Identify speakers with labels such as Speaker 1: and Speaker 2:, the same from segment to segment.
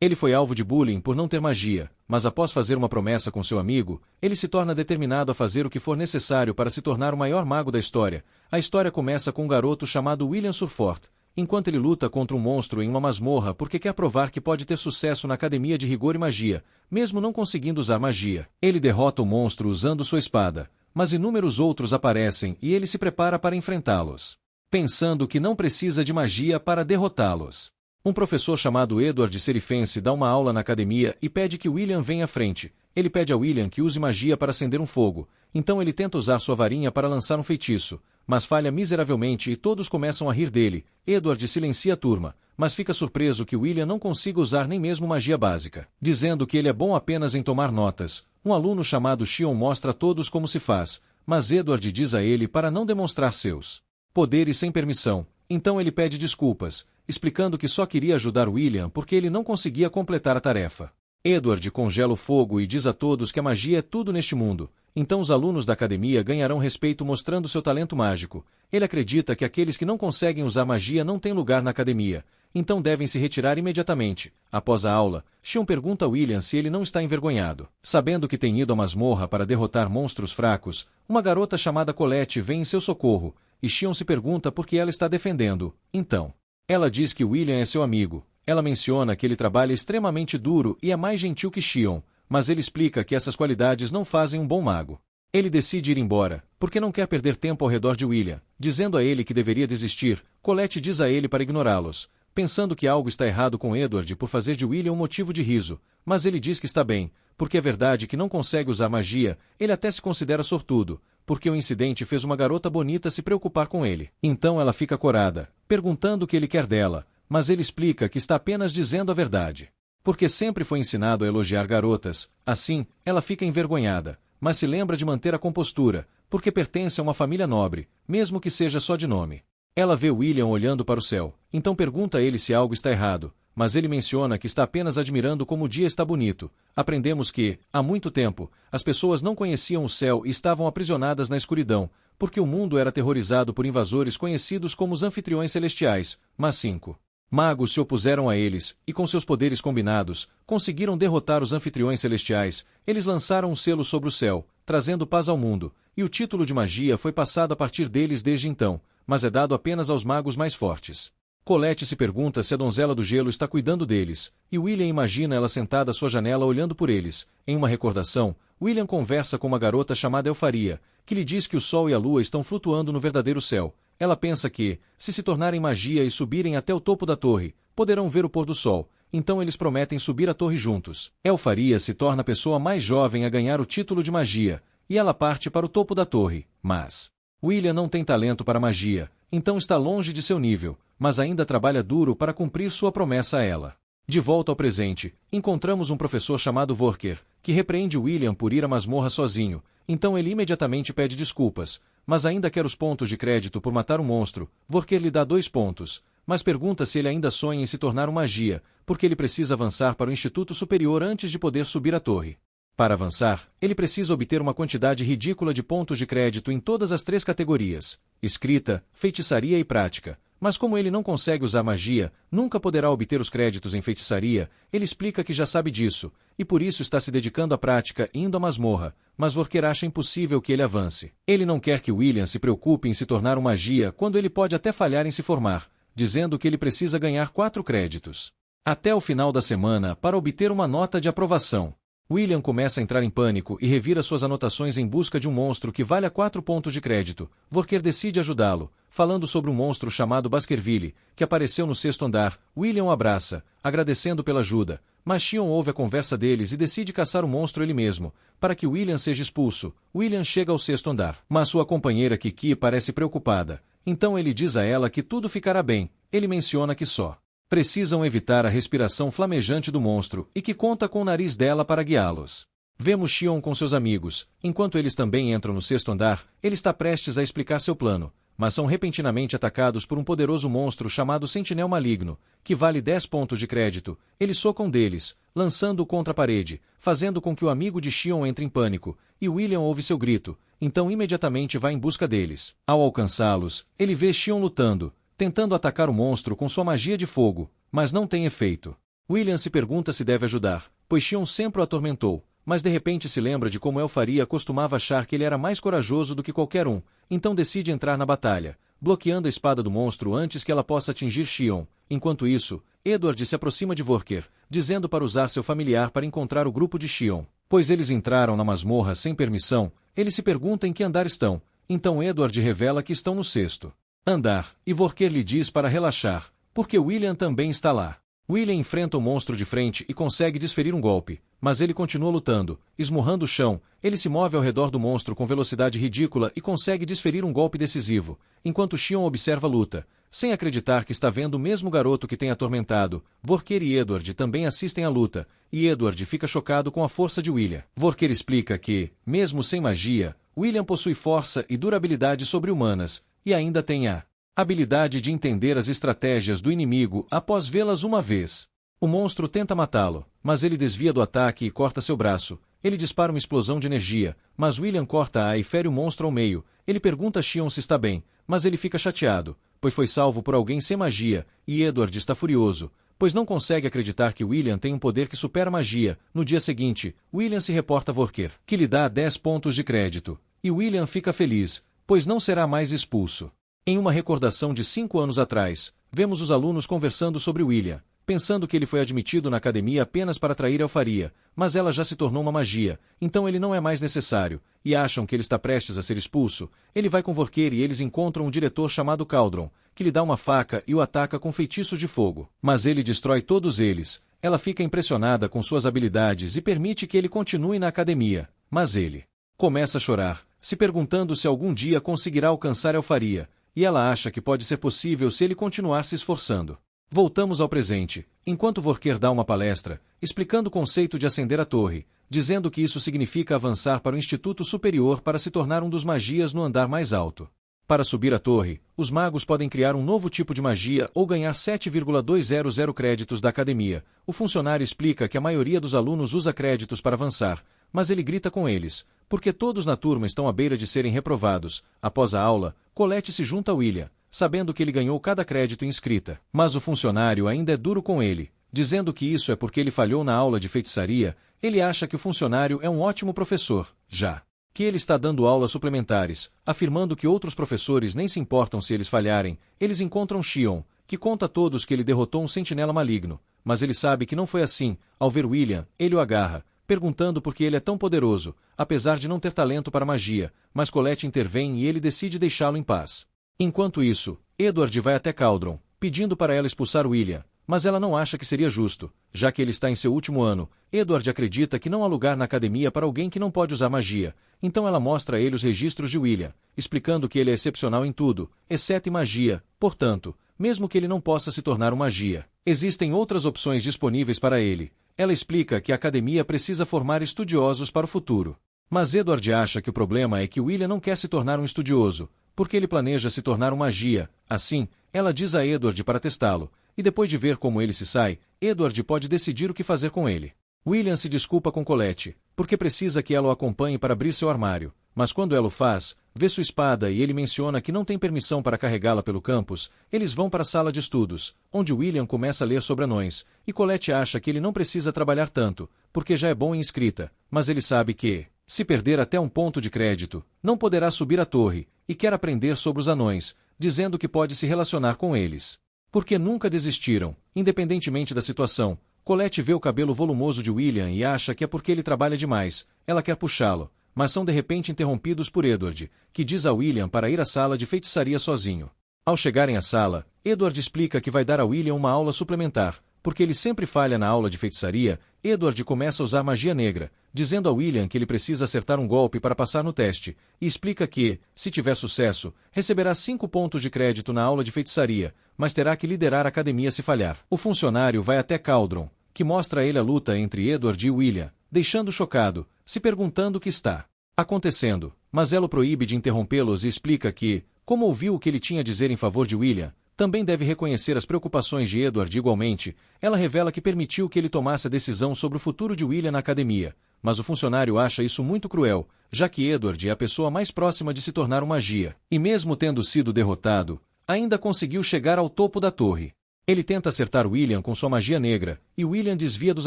Speaker 1: Ele foi alvo de bullying por não ter magia, mas após fazer uma promessa com seu amigo, ele se torna determinado a fazer o que for necessário para se tornar o maior mago da história. A história começa com um garoto chamado William Surfort, enquanto ele luta contra um monstro em uma masmorra porque quer provar que pode ter sucesso na academia de rigor e magia, mesmo não conseguindo usar magia. Ele derrota o monstro usando sua espada, mas inúmeros outros aparecem e ele se prepara para enfrentá-los, pensando que não precisa de magia para derrotá-los. Um professor chamado Edward Serifense dá uma aula na academia e pede que William venha à frente. Ele pede a William que use magia para acender um fogo, então ele tenta usar sua varinha para lançar um feitiço, mas falha miseravelmente e todos começam a rir dele. Edward silencia a turma, mas fica surpreso que William não consiga usar nem mesmo magia básica. Dizendo que ele é bom apenas em tomar notas, um aluno chamado Xion mostra a todos como se faz, mas Edward diz a ele para não demonstrar seus poderes sem permissão, então ele pede desculpas, explicando que só queria ajudar William porque ele não conseguia completar a tarefa. Edward congela o fogo e diz a todos que a magia é tudo neste mundo, então os alunos da academia ganharão respeito mostrando seu talento mágico. Ele acredita que aqueles que não conseguem usar magia não têm lugar na academia, então devem se retirar imediatamente. Após a aula, Xion pergunta a William se ele não está envergonhado. Sabendo que tem ido à masmorra para derrotar monstros fracos, uma garota chamada Colette vem em seu socorro, e Xion se pergunta por que ela está defendendo. Então, ela diz que William é seu amigo. Ela menciona que ele trabalha extremamente duro e é mais gentil que Xion, mas ele explica que essas qualidades não fazem um bom mago. Ele decide ir embora, porque não quer perder tempo ao redor de William, dizendo a ele que deveria desistir. Colette diz a ele para ignorá-los, pensando que algo está errado com Edward por fazer de William um motivo de riso, mas ele diz que está bem, porque é verdade que não consegue usar magia. Ele até se considera sortudo, porque o incidente fez uma garota bonita se preocupar com ele. Então ela fica corada, perguntando o que ele quer dela, mas ele explica que está apenas dizendo a verdade, porque sempre foi ensinado a elogiar garotas. Assim, ela fica envergonhada, mas se lembra de manter a compostura, porque pertence a uma família nobre, mesmo que seja só de nome. Ela vê William olhando para o céu, então pergunta a ele se algo está errado, mas ele menciona que está apenas admirando como o dia está bonito. Aprendemos que, há muito tempo, as pessoas não conheciam o céu e estavam aprisionadas na escuridão, porque o mundo era aterrorizado por invasores conhecidos como os anfitriões celestiais, mas 5 magos se opuseram a eles, e com seus poderes combinados, conseguiram derrotar os anfitriões celestiais. Eles lançaram um selo sobre o céu, trazendo paz ao mundo, e o título de magia foi passado a partir deles desde então, mas é dado apenas aos magos mais fortes. Colette se pergunta se a donzela do gelo está cuidando deles, e William imagina ela sentada à sua janela olhando por eles. Em uma recordação, William conversa com uma garota chamada Elfaria, que lhe diz que o sol e a lua estão flutuando no verdadeiro céu. Ela pensa que, se tornarem magia e subirem até o topo da torre, poderão ver o pôr do sol, então eles prometem subir a torre juntos. Elfaria se torna a pessoa mais jovem a ganhar o título de magia, e ela parte para o topo da torre, mas William não tem talento para magia, então está longe de seu nível, mas ainda trabalha duro para cumprir sua promessa a ela. De volta ao presente, encontramos um professor chamado Vorker, que repreende William por ir à masmorra sozinho, então ele imediatamente pede desculpas, mas ainda quer os pontos de crédito por matar um monstro. Vorker lhe dá 2 pontos, mas pergunta se ele ainda sonha em se tornar um magia, porque ele precisa avançar para o Instituto Superior antes de poder subir a torre. Para avançar, ele precisa obter uma quantidade ridícula de pontos de crédito em todas as 3 categorias: escrita, feitiçaria e prática. Mas como ele não consegue usar magia, nunca poderá obter os créditos em feitiçaria. Ele explica que já sabe disso, e por isso está se dedicando à prática indo à masmorra, mas Vorker acha impossível que ele avance. Ele não quer que William se preocupe em se tornar um magia quando ele pode até falhar em se formar, dizendo que ele precisa ganhar 4 créditos até o final da semana para obter uma nota de aprovação. William começa a entrar em pânico e revira suas anotações em busca de um monstro que valha 4 pontos de crédito. Vorker decide ajudá-lo, falando sobre um monstro chamado Baskerville, que apareceu no 6º andar. William o abraça, agradecendo pela ajuda, mas Xion ouve a conversa deles e decide caçar o monstro ele mesmo, para que William seja expulso. William chega ao 6º andar, mas sua companheira Kiki parece preocupada, então ele diz a ela que tudo ficará bem. Ele menciona que só precisam evitar a respiração flamejante do monstro e que conta com o nariz dela para guiá-los. Vemos Xion com seus amigos. Enquanto eles também entram no 6º andar, ele está prestes a explicar seu plano, mas são repentinamente atacados por um poderoso monstro chamado Sentinel Maligno, que vale 10 pontos de crédito. Eles socam deles, lançando-o contra a parede, fazendo com que o amigo de Xion entre em pânico, e William ouve seu grito, então imediatamente vai em busca deles. Ao alcançá-los, ele vê Xion lutando, tentando atacar o monstro com sua magia de fogo, mas não tem efeito. William se pergunta se deve ajudar, pois Xion sempre o atormentou, mas de repente se lembra de como El-Faria costumava achar que ele era mais corajoso do que qualquer um, então decide entrar na batalha, bloqueando a espada do monstro antes que ela possa atingir Xion. Enquanto isso, Edward se aproxima de Vorker, dizendo para usar seu familiar para encontrar o grupo de Xion. Pois eles entraram na masmorra sem permissão, ele se pergunta em que andar estão, então Edward revela que estão no 6º andar, e Vorker lhe diz para relaxar, porque William também está lá. William enfrenta o monstro de frente e consegue desferir um golpe, mas ele continua lutando, esmurrando o chão. Ele se move ao redor do monstro com velocidade ridícula e consegue desferir um golpe decisivo, enquanto Xion observa a luta, sem acreditar que está vendo o mesmo garoto que tem atormentado. Vorker e Edward também assistem à luta, e Edward fica chocado com a força de William. Vorker explica que, mesmo sem magia, William possui força e durabilidade sobre-humanas, e ainda tem a habilidade de entender as estratégias do inimigo após vê-las uma vez. O monstro tenta matá-lo, mas ele desvia do ataque e corta seu braço. Ele dispara uma explosão de energia, mas William corta-a e fere o monstro ao meio. Ele pergunta a Xion se está bem, mas ele fica chateado, pois foi salvo por alguém sem magia, e Edward está furioso, pois não consegue acreditar que William tem um poder que supera a magia. No dia seguinte, William se reporta a Vorker, que lhe dá 10 pontos de crédito, e William fica feliz, pois não será mais expulso. Em uma recordação de 5 anos atrás, vemos os alunos conversando sobre William, pensando que ele foi admitido na academia apenas para atrair El-Faria, mas ela já se tornou uma magia, então ele não é mais necessário, e acham que ele está prestes a ser expulso. Ele vai com Vorker e eles encontram um diretor chamado Cauldron, que lhe dá uma faca e o ataca com feitiços de fogo. Mas ele destrói todos eles. Ela fica impressionada com suas habilidades e permite que ele continue na academia, mas ele começa a chorar, se perguntando se algum dia conseguirá alcançar El-Faria, e ela acha que pode ser possível se ele continuar se esforçando. Voltamos ao presente, enquanto Vorker dá uma palestra, explicando o conceito de ascender a torre, dizendo que isso significa avançar para o Instituto Superior para se tornar um dos magias no andar mais alto. Para subir a torre, os magos podem criar um novo tipo de magia ou ganhar 7,200 créditos da academia. O funcionário explica que a maioria dos alunos usa créditos para avançar, mas ele grita com eles, porque todos na turma estão à beira de serem reprovados. Após a aula, Colette se junta a William, sabendo que ele ganhou cada crédito em escrita. Mas o funcionário ainda é duro com ele, dizendo que isso é porque ele falhou na aula de feitiçaria. Ele acha que o funcionário é um ótimo professor, já que ele está dando aulas suplementares, afirmando que outros professores nem se importam se eles falharem. Eles encontram Xion, que conta a todos que ele derrotou um sentinela maligno, mas ele sabe que não foi assim. Ao ver William, ele o agarra, perguntando por que ele é tão poderoso, apesar de não ter talento para magia, mas Colette intervém e ele decide deixá-lo em paz. Enquanto isso, Edward vai até Cauldron, pedindo para ela expulsar William, mas ela não acha que seria justo, já que ele está em seu último ano. Edward acredita que não há lugar na academia para alguém que não pode usar magia, então ela mostra a ele os registros de William, explicando que ele é excepcional em tudo, exceto em magia. Portanto, mesmo que ele não possa se tornar um magia, existem outras opções disponíveis para ele. Ela explica que a academia precisa formar estudiosos para o futuro. Mas Edward acha que o problema é que William não quer se tornar um estudioso, porque ele planeja se tornar um magia. Assim, ela diz a Edward para testá-lo, e depois de ver como ele se sai, Edward pode decidir o que fazer com ele. William se desculpa com Colette, porque precisa que ela o acompanhe para abrir seu armário, mas quando ela o faz, vê sua espada e ele menciona que não tem permissão para carregá-la pelo campus. Eles vão para a sala de estudos, onde William começa a ler sobre anões, e Colette acha que ele não precisa trabalhar tanto, porque já é bom em escrita, mas ele sabe que, se perder até um ponto de crédito, não poderá subir a torre, e quer aprender sobre os anões, dizendo que pode se relacionar com eles. Porque nunca desistiram, independentemente da situação. Colette vê o cabelo volumoso de William e acha que é porque ele trabalha demais. Ela quer puxá-lo, mas são de repente interrompidos por Edward, que diz a William para ir à sala de feitiçaria sozinho. Ao chegarem à sala, Edward explica que vai dar a William uma aula suplementar, porque ele sempre falha na aula de feitiçaria. Edward começa a usar magia negra, dizendo a William que ele precisa acertar um golpe para passar no teste, e explica que, se tiver sucesso, receberá 5 pontos de crédito na aula de feitiçaria, mas terá que liderar a academia se falhar. O funcionário vai até Cauldron, que mostra a ele a luta entre Edward e William, deixando chocado, se perguntando o que está acontecendo, mas ela o proíbe de interrompê-los e explica que, como ouviu o que ele tinha a dizer em favor de William, também deve reconhecer as preocupações de Edward igualmente. Ela revela que permitiu que ele tomasse a decisão sobre o futuro de William na academia, mas o funcionário acha isso muito cruel, já que Edward é a pessoa mais próxima de se tornar um magia, e mesmo tendo sido derrotado, ainda conseguiu chegar ao topo da torre. Ele tenta acertar William com sua magia negra, e William desvia dos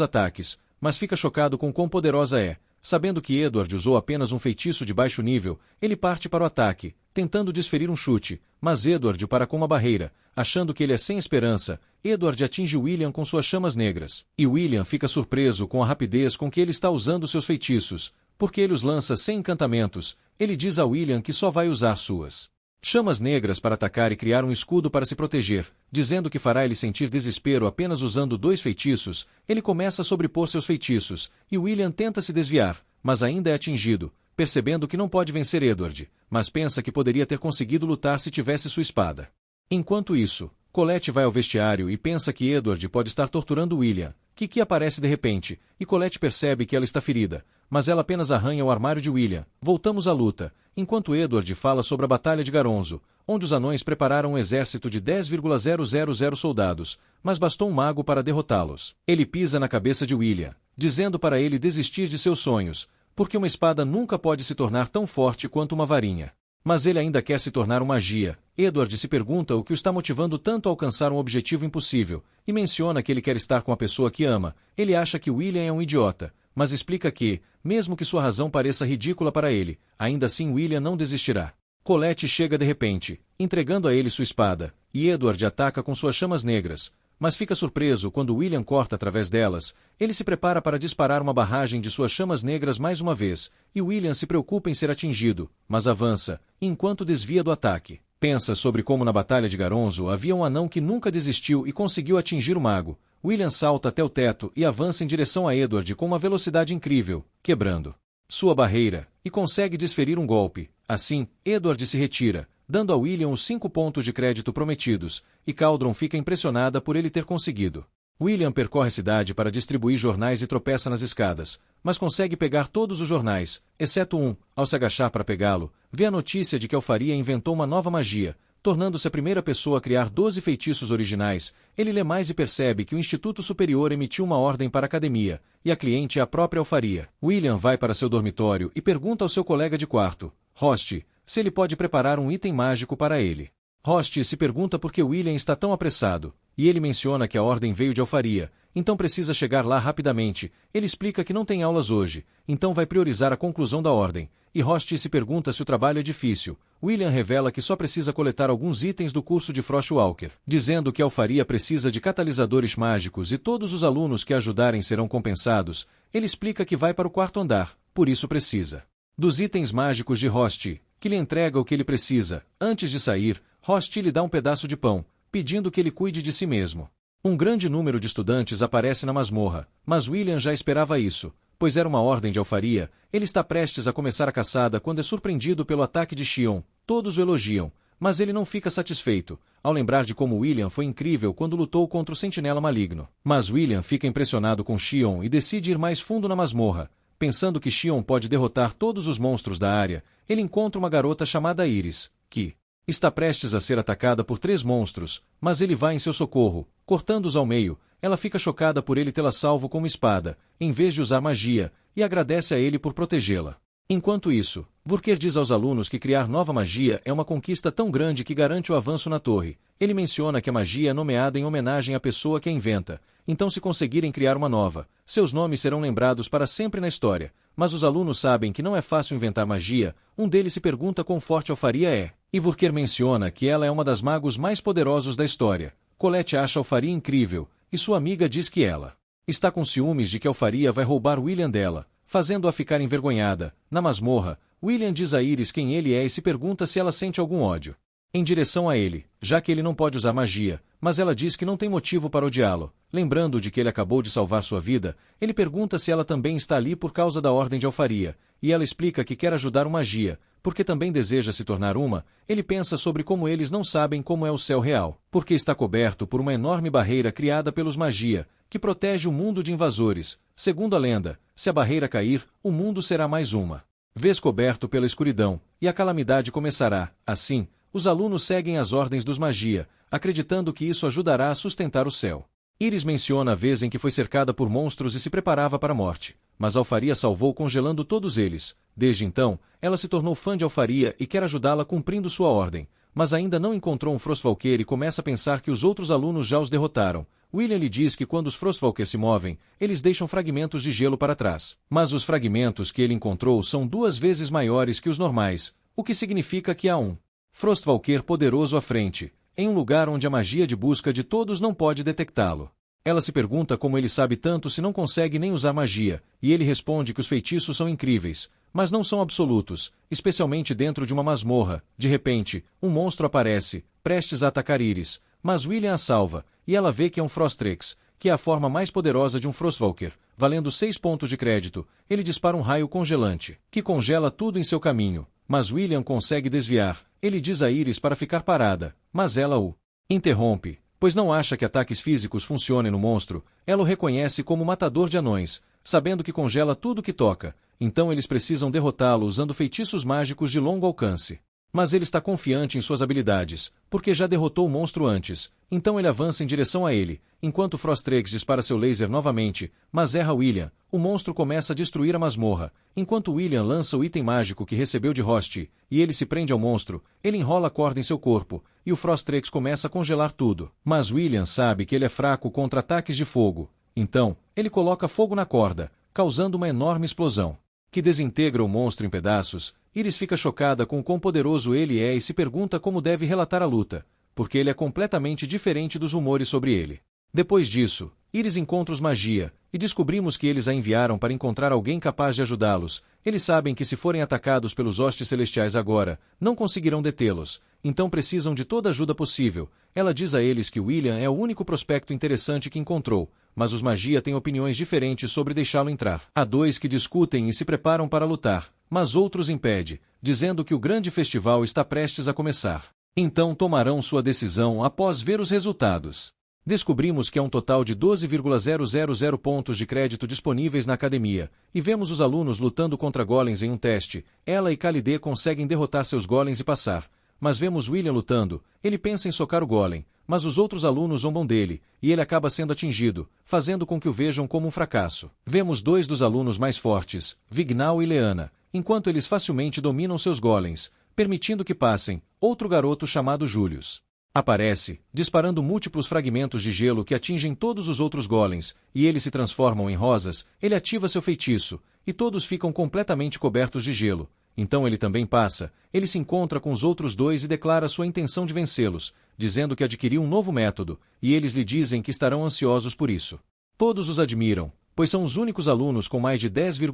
Speaker 1: ataques, mas fica chocado com quão poderosa é. Sabendo que Edward usou apenas um feitiço de baixo nível, ele parte para o ataque, tentando desferir um chute, mas Edward o para com uma barreira. Achando que ele é sem esperança, Edward atinge William com suas chamas negras, e William fica surpreso com a rapidez com que ele está usando seus feitiços, porque ele os lança sem encantamentos. Ele diz a William que só vai usar suas chamas negras para atacar e criar um escudo para se proteger, dizendo que fará ele sentir desespero apenas usando 2 feitiços. Ele começa a sobrepor seus feitiços, e William tenta se desviar, mas ainda é atingido, percebendo que não pode vencer Edward, mas pensa que poderia ter conseguido lutar se tivesse sua espada. Enquanto isso, Colette vai ao vestiário e pensa que Edward pode estar torturando William. Kiki aparece de repente, e Colette percebe que ela está ferida, mas ela apenas arranha o armário de William. Voltamos à luta, enquanto Edward fala sobre a Batalha de Garonzo, onde os anões prepararam um exército de 10,000 soldados, mas bastou um mago para derrotá-los. Ele pisa na cabeça de William, dizendo para ele desistir de seus sonhos, porque uma espada nunca pode se tornar tão forte quanto uma varinha. Mas ele ainda quer se tornar uma magia. Edward se pergunta o que o está motivando tanto a alcançar um objetivo impossível, e menciona que ele quer estar com a pessoa que ama. Ele acha que William é um idiota, mas explica que, mesmo que sua razão pareça ridícula para ele, ainda assim William não desistirá. Colette chega de repente, entregando a ele sua espada, e Edward ataca com suas chamas negras, mas fica surpreso quando William corta através delas. Ele se prepara para disparar uma barragem de suas chamas negras mais uma vez, e William se preocupa em ser atingido, mas avança, enquanto desvia do ataque. Pensa sobre como na Batalha de Garonzo havia um anão que nunca desistiu e conseguiu atingir o mago. William salta até o teto e avança em direção a Edward com uma velocidade incrível, quebrando sua barreira, e consegue desferir um golpe. Assim, Edward se retira, dando a William os 5 pontos de crédito prometidos, e Cauldron fica impressionada por ele ter conseguido. William percorre a cidade para distribuir jornais e tropeça nas escadas, mas consegue pegar todos os jornais, exceto um. Ao se agachar para pegá-lo, vê a notícia de que Alfaria inventou uma nova magia, tornando-se a primeira pessoa a criar 12 feitiços originais. Ele lê mais e percebe que o Instituto Superior emitiu uma ordem para a academia, e a cliente é a própria Alfaria. William vai para seu dormitório e pergunta ao seu colega de quarto, Host, se ele pode preparar um item mágico para ele. Host se pergunta por que William está tão apressado, e ele menciona que a ordem veio de Alfaria, então precisa chegar lá rapidamente. Ele explica que não tem aulas hoje, então vai priorizar a conclusão da ordem, e Host se pergunta se o trabalho é difícil. William revela que só precisa coletar alguns itens do curso de Frostwalker, dizendo que Alfaria precisa de catalisadores mágicos e todos os alunos que ajudarem serão compensados. Ele explica que vai para o 4º andar, por isso precisa dos itens mágicos de Host, que lhe entrega o que ele precisa. Antes de sair, Host lhe dá um pedaço de pão, pedindo que ele cuide de si mesmo. Um grande número de estudantes aparece na masmorra, mas William já esperava isso, pois era uma ordem de Alfaria. Ele está prestes a começar a caçada quando é surpreendido pelo ataque de Xion. Todos o elogiam, mas ele não fica satisfeito, ao lembrar de como William foi incrível quando lutou contra o Sentinela Maligno. Mas William fica impressionado com Xion e decide ir mais fundo na masmorra. Pensando que Xion pode derrotar todos os monstros da área, ele encontra uma garota chamada Iris, que está prestes a ser atacada por 3 monstros, mas ele vai em seu socorro, cortando-os ao meio. Ela fica chocada por ele tê-la salvo com uma espada, em vez de usar magia, e agradece a ele por protegê-la. Enquanto isso, Vurker diz aos alunos que criar nova magia é uma conquista tão grande que garante o avanço na torre. Ele menciona que a magia é nomeada em homenagem à pessoa que a inventa, então se conseguirem criar uma nova, seus nomes serão lembrados para sempre na história. Mas os alunos sabem que não é fácil inventar magia. Um deles se pergunta quão forte Alfaria é, e Vurker menciona que ela é uma das magos mais poderosos da história. Colette acha Alfaria incrível, e sua amiga diz que ela está com ciúmes de que Alfaria vai roubar William dela, fazendo-a ficar envergonhada. Na masmorra, William diz a Iris quem ele é e se pergunta se ela sente algum ódio em direção a ele, já que ele não pode usar magia, mas ela diz que não tem motivo para odiá-lo. Lembrando de que ele acabou de salvar sua vida, ele pergunta se ela também está ali por causa da ordem de Alfaria, e ela explica que quer ajudar uma magia, porque também deseja se tornar uma. Ele pensa sobre como eles não sabem como é o céu real, porque está coberto por uma enorme barreira criada pelos magia, que protege o mundo de invasores. Segundo a lenda, se a barreira cair, o mundo será mais uma vez coberto pela escuridão, e a calamidade começará. Assim, os alunos seguem as ordens dos magia, acreditando que isso ajudará a sustentar o céu. Iris menciona a vez em que foi cercada por monstros e se preparava para a morte, mas Alfaria salvou congelando todos eles. Desde então, ela se tornou fã de Alfaria e quer ajudá-la cumprindo sua ordem, mas ainda não encontrou um Frostwalker e começa a pensar que os outros alunos já os derrotaram. William lhe diz que quando os Frostwalkers se movem, eles deixam fragmentos de gelo para trás. Mas os fragmentos que ele encontrou são 2 vezes maiores que os normais, o que significa que há um Frostwalker poderoso à frente, em um lugar onde a magia de busca de todos não pode detectá-lo. Ela se pergunta como ele sabe tanto se não consegue nem usar magia, e ele responde que os feitiços são incríveis, mas não são absolutos, especialmente dentro de uma masmorra. De repente, um monstro aparece, prestes a atacar Iris, mas William a salva, e ela vê que é um Frostrex, que é a forma mais poderosa de um Frostwalker, valendo 6 pontos de crédito. Ele dispara um raio congelante, que congela tudo em seu caminho, mas William consegue desviar. Ele diz a Iris para ficar parada, mas ela o interrompe, pois não acha que ataques físicos funcionem no monstro. Ela o reconhece como matador de anões, sabendo que congela tudo que toca, então eles precisam derrotá-lo usando feitiços mágicos de longo alcance. Mas ele está confiante em suas habilidades, porque já derrotou o monstro antes, então ele avança em direção a ele, enquanto Frostrex dispara seu laser novamente, mas erra William. O monstro começa a destruir a masmorra, enquanto William lança o item mágico que recebeu de Hosti, e ele se prende ao monstro. Ele enrola a corda em seu corpo, e o Frostrex começa a congelar tudo. Mas William sabe que ele é fraco contra ataques de fogo, então, ele coloca fogo na corda, causando uma enorme explosão, que desintegra o monstro em pedaços. Iris fica chocada com o quão poderoso ele é e se pergunta como deve relatar a luta, porque ele é completamente diferente dos rumores sobre ele. Depois disso, Iris encontra os Magia, e descobrimos que eles a enviaram para encontrar alguém capaz de ajudá-los. Eles sabem que se forem atacados pelos hostes celestiais agora, não conseguirão detê-los, então precisam de toda a ajuda possível. Ela diz a eles que William é o único prospecto interessante que encontrou, mas os Magia têm opiniões diferentes sobre deixá-lo entrar. Há 2 que discutem e se preparam para lutar, mas outros impedem, dizendo que o grande festival está prestes a começar. Então tomarão sua decisão após ver os resultados. Descobrimos que há um total de 12,000 pontos de crédito disponíveis na academia, e vemos os alunos lutando contra golems em um teste. Ela e Khalidé conseguem derrotar seus golems e passar, mas vemos William lutando. Ele pensa em socar o golem, mas os outros alunos zombam dele, e ele acaba sendo atingido, fazendo com que o vejam como um fracasso. Vemos 2 dos alunos mais fortes, Vignal e Leana, enquanto eles facilmente dominam seus golems, permitindo que passem. Outro garoto chamado Julius aparece, disparando múltiplos fragmentos de gelo que atingem todos os outros golems, e eles se transformam em rosas. Ele ativa seu feitiço, e todos ficam completamente cobertos de gelo. Então ele também passa. Ele se encontra com os outros 2 e declara sua intenção de vencê-los, dizendo que adquiriu um novo método, e eles lhe dizem que estarão ansiosos por isso. Todos os admiram, pois são os únicos alunos com mais de 10,000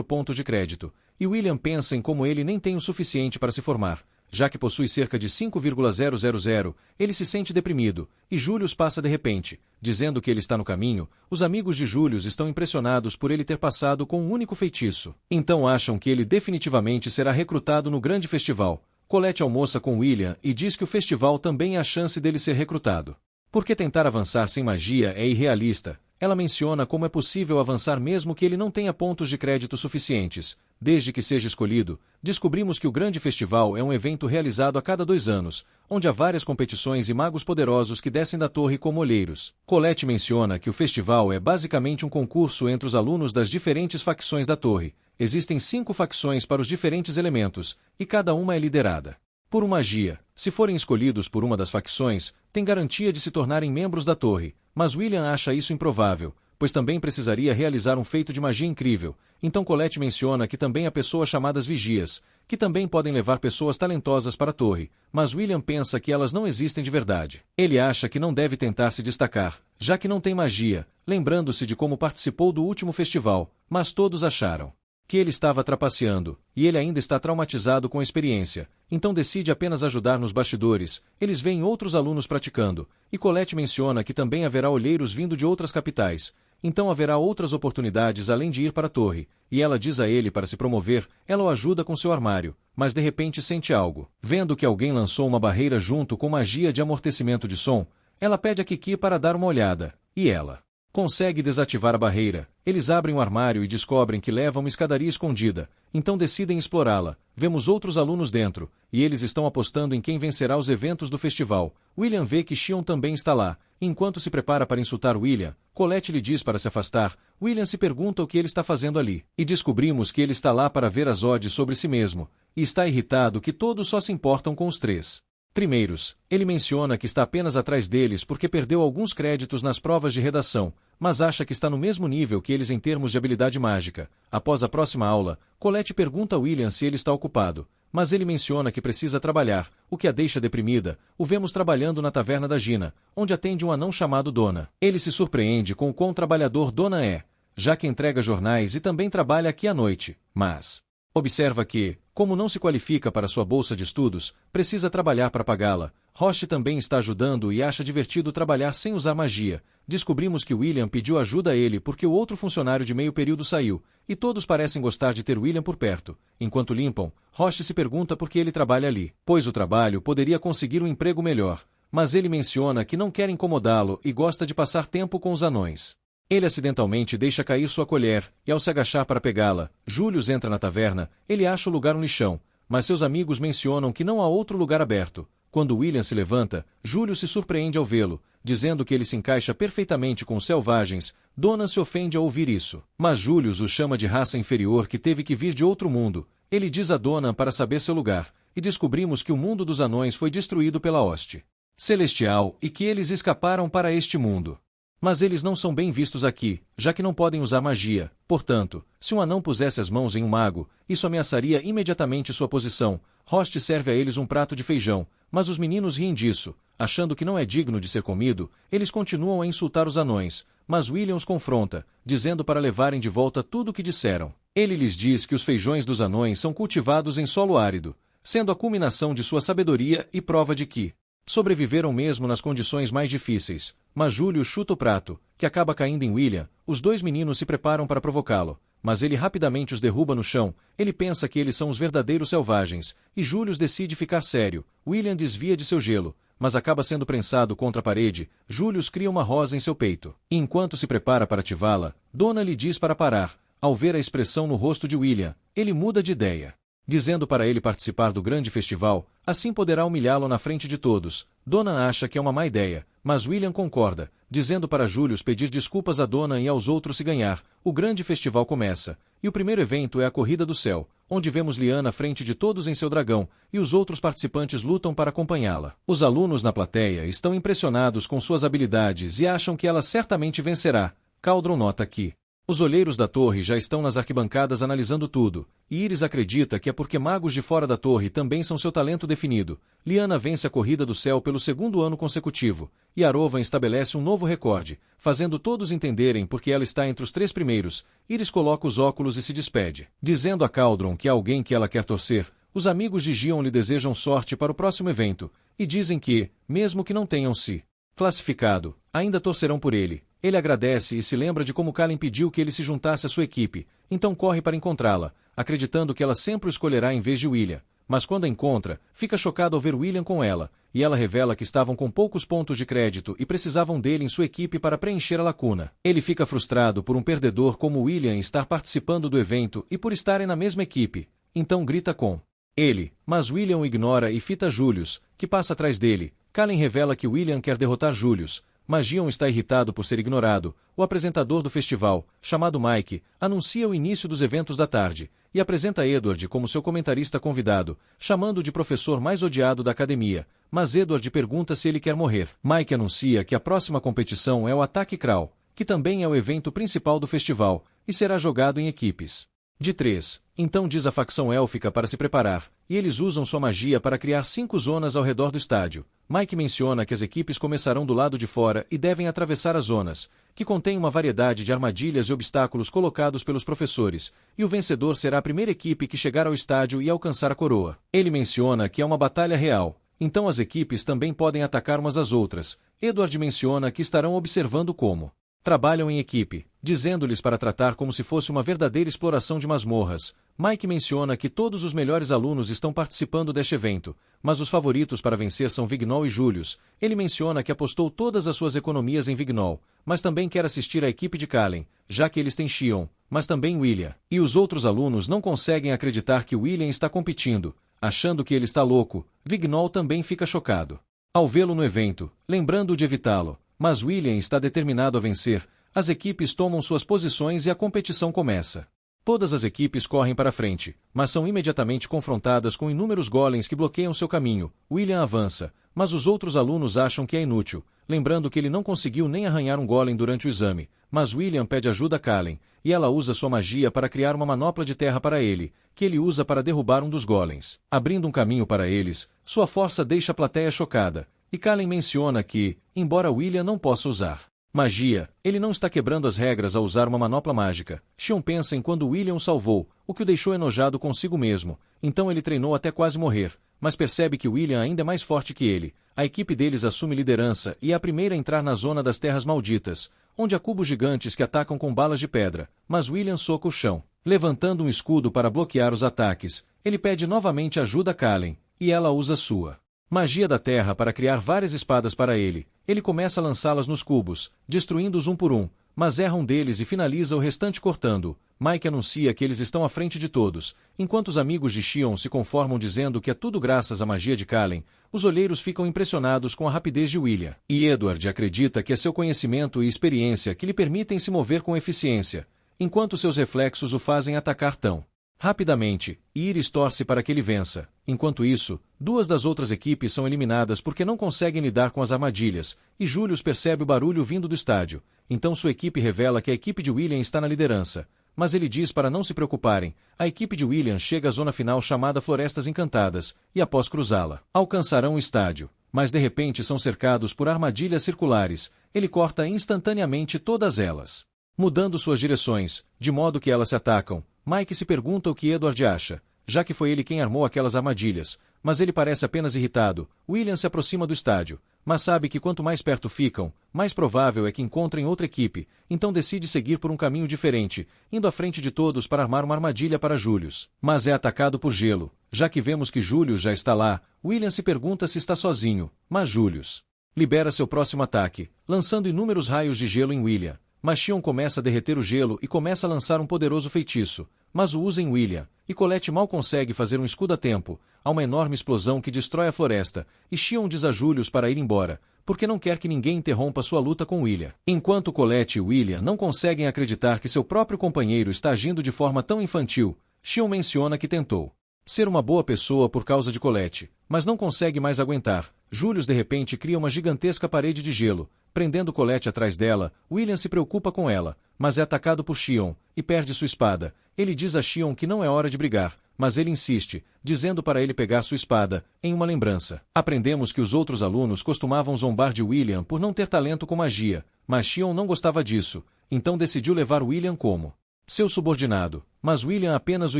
Speaker 1: pontos de crédito, e William pensa em como ele nem tem o suficiente para se formar. Já que possui cerca de 5,000, ele se sente deprimido, e Julius passa de repente, dizendo que ele está no caminho. Os amigos de Julius estão impressionados por ele ter passado com um único feitiço, então acham que ele definitivamente será recrutado no grande festival. Colette almoça com William e diz que o festival também é a chance dele ser recrutado. Porque tentar avançar sem magia é irrealista. Ela menciona como é possível avançar mesmo que ele não tenha pontos de crédito suficientes. Desde que seja escolhido, descobrimos que o grande festival é um evento realizado a cada 2 anos, onde há várias competições e magos poderosos que descem da torre como olheiros. Colette menciona que o festival é basicamente um concurso entre os alunos das diferentes facções da torre. Existem 5 facções para os diferentes elementos, e cada uma é liderada por uma magia. Se forem escolhidos por uma das facções, tem garantia de se tornarem membros da torre, mas William acha isso improvável, pois também precisaria realizar um feito de magia incrível. Então Colette menciona que também há pessoas chamadas vigias, que também podem levar pessoas talentosas para a torre, mas William pensa que elas não existem de verdade. Ele acha que não deve tentar se destacar, já que não tem magia, lembrando-se de como participou do último festival, mas todos acharam que ele estava trapaceando, e ele ainda está traumatizado com a experiência, então decide apenas ajudar nos bastidores. Eles veem outros alunos praticando, e Colette menciona que também haverá olheiros vindo de outras capitais, então haverá outras oportunidades além de ir para a torre, e ela diz a ele para se promover. Ela o ajuda com seu armário, mas de repente sente algo. Vendo que alguém lançou uma barreira junto com magia de amortecimento de som, ela pede a Kiki para dar uma olhada, e ela consegue desativar a barreira. Eles abrem o armário e descobrem que leva uma escadaria escondida, então decidem explorá-la. Vemos outros alunos dentro, e eles estão apostando em quem vencerá os eventos do festival. William vê que Xion também está lá. Enquanto se prepara para insultar William, Colette lhe diz para se afastar. William se pergunta o que ele está fazendo ali, e descobrimos que ele está lá para ver as odds sobre si mesmo, e está irritado que todos só se importam com os três primeiros. Ele menciona que está apenas atrás deles porque perdeu alguns créditos nas provas de redação, mas acha que está no mesmo nível que eles em termos de habilidade mágica. Após a próxima aula, Colette pergunta a William se ele está ocupado, mas ele menciona que precisa trabalhar, o que a deixa deprimida. O vemos trabalhando na taverna da Gina, onde atende um anão chamado Dona. Ele se surpreende com o quão trabalhador Dona é, já que entrega jornais e também trabalha aqui à noite, mas observa que, como não se qualifica para sua bolsa de estudos, precisa trabalhar para pagá-la. Roche também está ajudando e acha divertido trabalhar sem usar magia. Descobrimos que William pediu ajuda a ele porque o outro funcionário de meio período saiu, e todos parecem gostar de ter William por perto. Enquanto limpam, Roche se pergunta por que ele trabalha ali, pois o trabalho poderia conseguir um emprego melhor, mas ele menciona que não quer incomodá-lo e gosta de passar tempo com os anões. Ele acidentalmente deixa cair sua colher, e ao se agachar para pegá-la, Julius entra na taverna. Ele acha o lugar um lixão, mas seus amigos mencionam que não há outro lugar aberto. Quando William se levanta, Julius se surpreende ao vê-lo, dizendo que ele se encaixa perfeitamente com os selvagens. Dona se ofende ao ouvir isso, mas Julius o chama de raça inferior que teve que vir de outro mundo. Ele diz a Dona para saber seu lugar, e descobrimos que o mundo dos anões foi destruído pela hoste celestial e que eles escaparam para este mundo. Mas eles não são bem vistos aqui, já que não podem usar magia. Portanto, se um anão pusesse as mãos em um mago, isso ameaçaria imediatamente sua posição. Host serve a eles um prato de feijão, mas os meninos riem disso. Achando que não é digno de ser comido, eles continuam a insultar os anões, mas William os confronta, dizendo para levarem de volta tudo o que disseram. Ele lhes diz que os feijões dos anões são cultivados em solo árido, sendo a culminação de sua sabedoria e prova de que sobreviveram mesmo nas condições mais difíceis. Mas Júlio chuta o prato, que acaba caindo em William. Os dois meninos se preparam para provocá-lo, mas ele rapidamente os derruba no chão. Ele pensa que eles são os verdadeiros selvagens, e Júlio decide ficar sério. William desvia de seu gelo, mas acaba sendo prensado contra a parede. Júlio cria uma rosa em seu peito, e enquanto se prepara para ativá-la, Dona lhe diz para parar. Ao ver a expressão no rosto de William, ele muda de ideia, dizendo para ele participar do grande festival, assim poderá humilhá-lo na frente de todos. Dona acha que é uma má ideia, mas William concorda, dizendo para Julius pedir desculpas a Dona e aos outros se ganhar. O grande festival começa, e o primeiro evento é a Corrida do Céu, onde vemos Liana à frente de todos em seu dragão, e os outros participantes lutam para acompanhá-la. Os alunos na plateia estão impressionados com suas habilidades e acham que ela certamente vencerá. Caldron nota que os olheiros da torre já estão nas arquibancadas analisando tudo, e Iris acredita que é porque magos de fora da torre também são seu talento definido. Liana vence a Corrida do Céu pelo segundo ano consecutivo, e Arovan estabelece um novo recorde, fazendo todos entenderem porque ela está entre os 3 primeiros. Iris coloca os óculos e se despede, dizendo a Caldron que há alguém que ela quer torcer. Os amigos de Gion lhe desejam sorte para o próximo evento, e dizem que, mesmo que não tenham se classificado, ainda torcerão por ele. Ele agradece e se lembra de como Kallen pediu que ele se juntasse à sua equipe, então corre para encontrá-la, acreditando que ela sempre o escolherá em vez de William. Mas quando a encontra, fica chocado ao ver William com ela, e ela revela que estavam com poucos pontos de crédito e precisavam dele em sua equipe para preencher a lacuna. Ele fica frustrado por um perdedor como William estar participando do evento e por estarem na mesma equipe, então grita com ele, mas William o ignora e fita Julius, que passa atrás dele. Kallen revela que William quer derrotar Julius, mas Gion está irritado por ser ignorado. O apresentador do festival, chamado Mike, anuncia o início dos eventos da tarde, e apresenta Edward como seu comentarista convidado, chamando-o de professor mais odiado da academia, mas Edward pergunta se ele quer morrer. Mike anuncia que a próxima competição é o Ataque Kral, que também é o evento principal do festival, e será jogado em equipes de 3. Então diz a facção élfica para se preparar, e eles usam sua magia para criar 5 zonas ao redor do estádio. Mike menciona que as equipes começarão do lado de fora e devem atravessar as zonas, que contêm uma variedade de armadilhas e obstáculos colocados pelos professores, e o vencedor será a primeira equipe que chegar ao estádio e alcançar a coroa. Ele menciona que é uma batalha real, então as equipes também podem atacar umas às outras. Edward menciona que estarão observando como Trabalham em equipe, dizendo-lhes para tratar como se fosse uma verdadeira exploração de masmorras. Mike menciona que todos os melhores alunos estão participando deste evento, mas os favoritos para vencer são Vignol e Julius. Ele menciona que apostou todas as suas economias em Vignol, mas também quer assistir à equipe de Kallen, já que eles têm Xion, mas também William. E os outros alunos não conseguem acreditar que William está competindo, achando que ele está louco. Vignol também fica chocado ao vê-lo no evento, lembrando de evitá-lo, mas William está determinado a vencer. As equipes tomam suas posições e a competição começa. Todas as equipes correm para frente, mas são imediatamente confrontadas com inúmeros golems que bloqueiam seu caminho. William avança, mas os outros alunos acham que é inútil, lembrando que ele não conseguiu nem arranhar um golem durante o exame. Mas William pede ajuda a Kallen, e ela usa sua magia para criar uma manopla de terra para ele, que ele usa para derrubar um dos golems. Abrindo um caminho para eles, sua força deixa a plateia chocada, e Kallen menciona que, embora William não possa usar magia, ele não está quebrando as regras ao usar uma manopla mágica. Xion pensa em quando William o salvou, o que o deixou enojado consigo mesmo, então ele treinou até quase morrer, mas percebe que William ainda é mais forte que ele. A equipe deles assume liderança e é a primeira a entrar na zona das Terras Malditas, onde há cubos gigantes que atacam com balas de pedra, mas William soca o chão, levantando um escudo para bloquear os ataques. Ele pede novamente ajuda a Kallen, e ela usa sua magia da terra para criar várias espadas para ele. Ele começa a lançá-las nos cubos, destruindo-os um por um, mas erra um deles e finaliza o restante cortando-o. Mike anuncia que eles estão à frente de todos, enquanto os amigos de Xion se conformam dizendo que é tudo graças à magia de Kallen. Os olheiros ficam impressionados com a rapidez de William, e Edward acredita que é seu conhecimento e experiência que lhe permitem se mover com eficiência, enquanto seus reflexos o fazem atacar tão rapidamente, e Iris torce para que ele vença. Enquanto isso, duas das outras equipes são eliminadas porque não conseguem lidar com as armadilhas, e Julius percebe o barulho vindo do estádio. Então sua equipe revela que a equipe de William está na liderança, mas ele diz para não se preocuparem. A equipe de William chega à zona final chamada Florestas Encantadas, e após cruzá-la, alcançarão o estádio. Mas de repente são cercados por armadilhas circulares. Ele corta instantaneamente todas elas, mudando suas direções, de modo que elas se atacam. Mike se pergunta o que Edward acha, já que foi ele quem armou aquelas armadilhas, mas ele parece apenas irritado. William se aproxima do estádio, mas sabe que quanto mais perto ficam, mais provável é que encontrem outra equipe, então decide seguir por um caminho diferente, indo à frente de todos para armar uma armadilha para Julius. Mas é atacado por gelo. Já que vemos que Julius já está lá, William se pergunta se está sozinho, mas Julius libera seu próximo ataque, lançando inúmeros raios de gelo em William. Mas Xion começa a derreter o gelo e começa a lançar um poderoso feitiço, mas o usa em William, e Colette mal consegue fazer um escudo a tempo. Há uma enorme explosão que destrói a floresta, e Xion diz a Julius para ir embora, porque não quer que ninguém interrompa sua luta com William. Enquanto Colette e William não conseguem acreditar que seu próprio companheiro está agindo de forma tão infantil, Xion menciona que tentou ser uma boa pessoa por causa de Colette, mas não consegue mais aguentar. Julius de repente cria uma gigantesca parede de gelo, prendendo Colette atrás dela. William se preocupa com ela, mas é atacado por Xion, e perde sua espada. Ele diz a Xion que não é hora de brigar, mas ele insiste, dizendo para ele pegar sua espada, em uma lembrança. Aprendemos que os outros alunos costumavam zombar de William por não ter talento com magia, mas Xion não gostava disso, então decidiu levar William como seu subordinado, mas William apenas o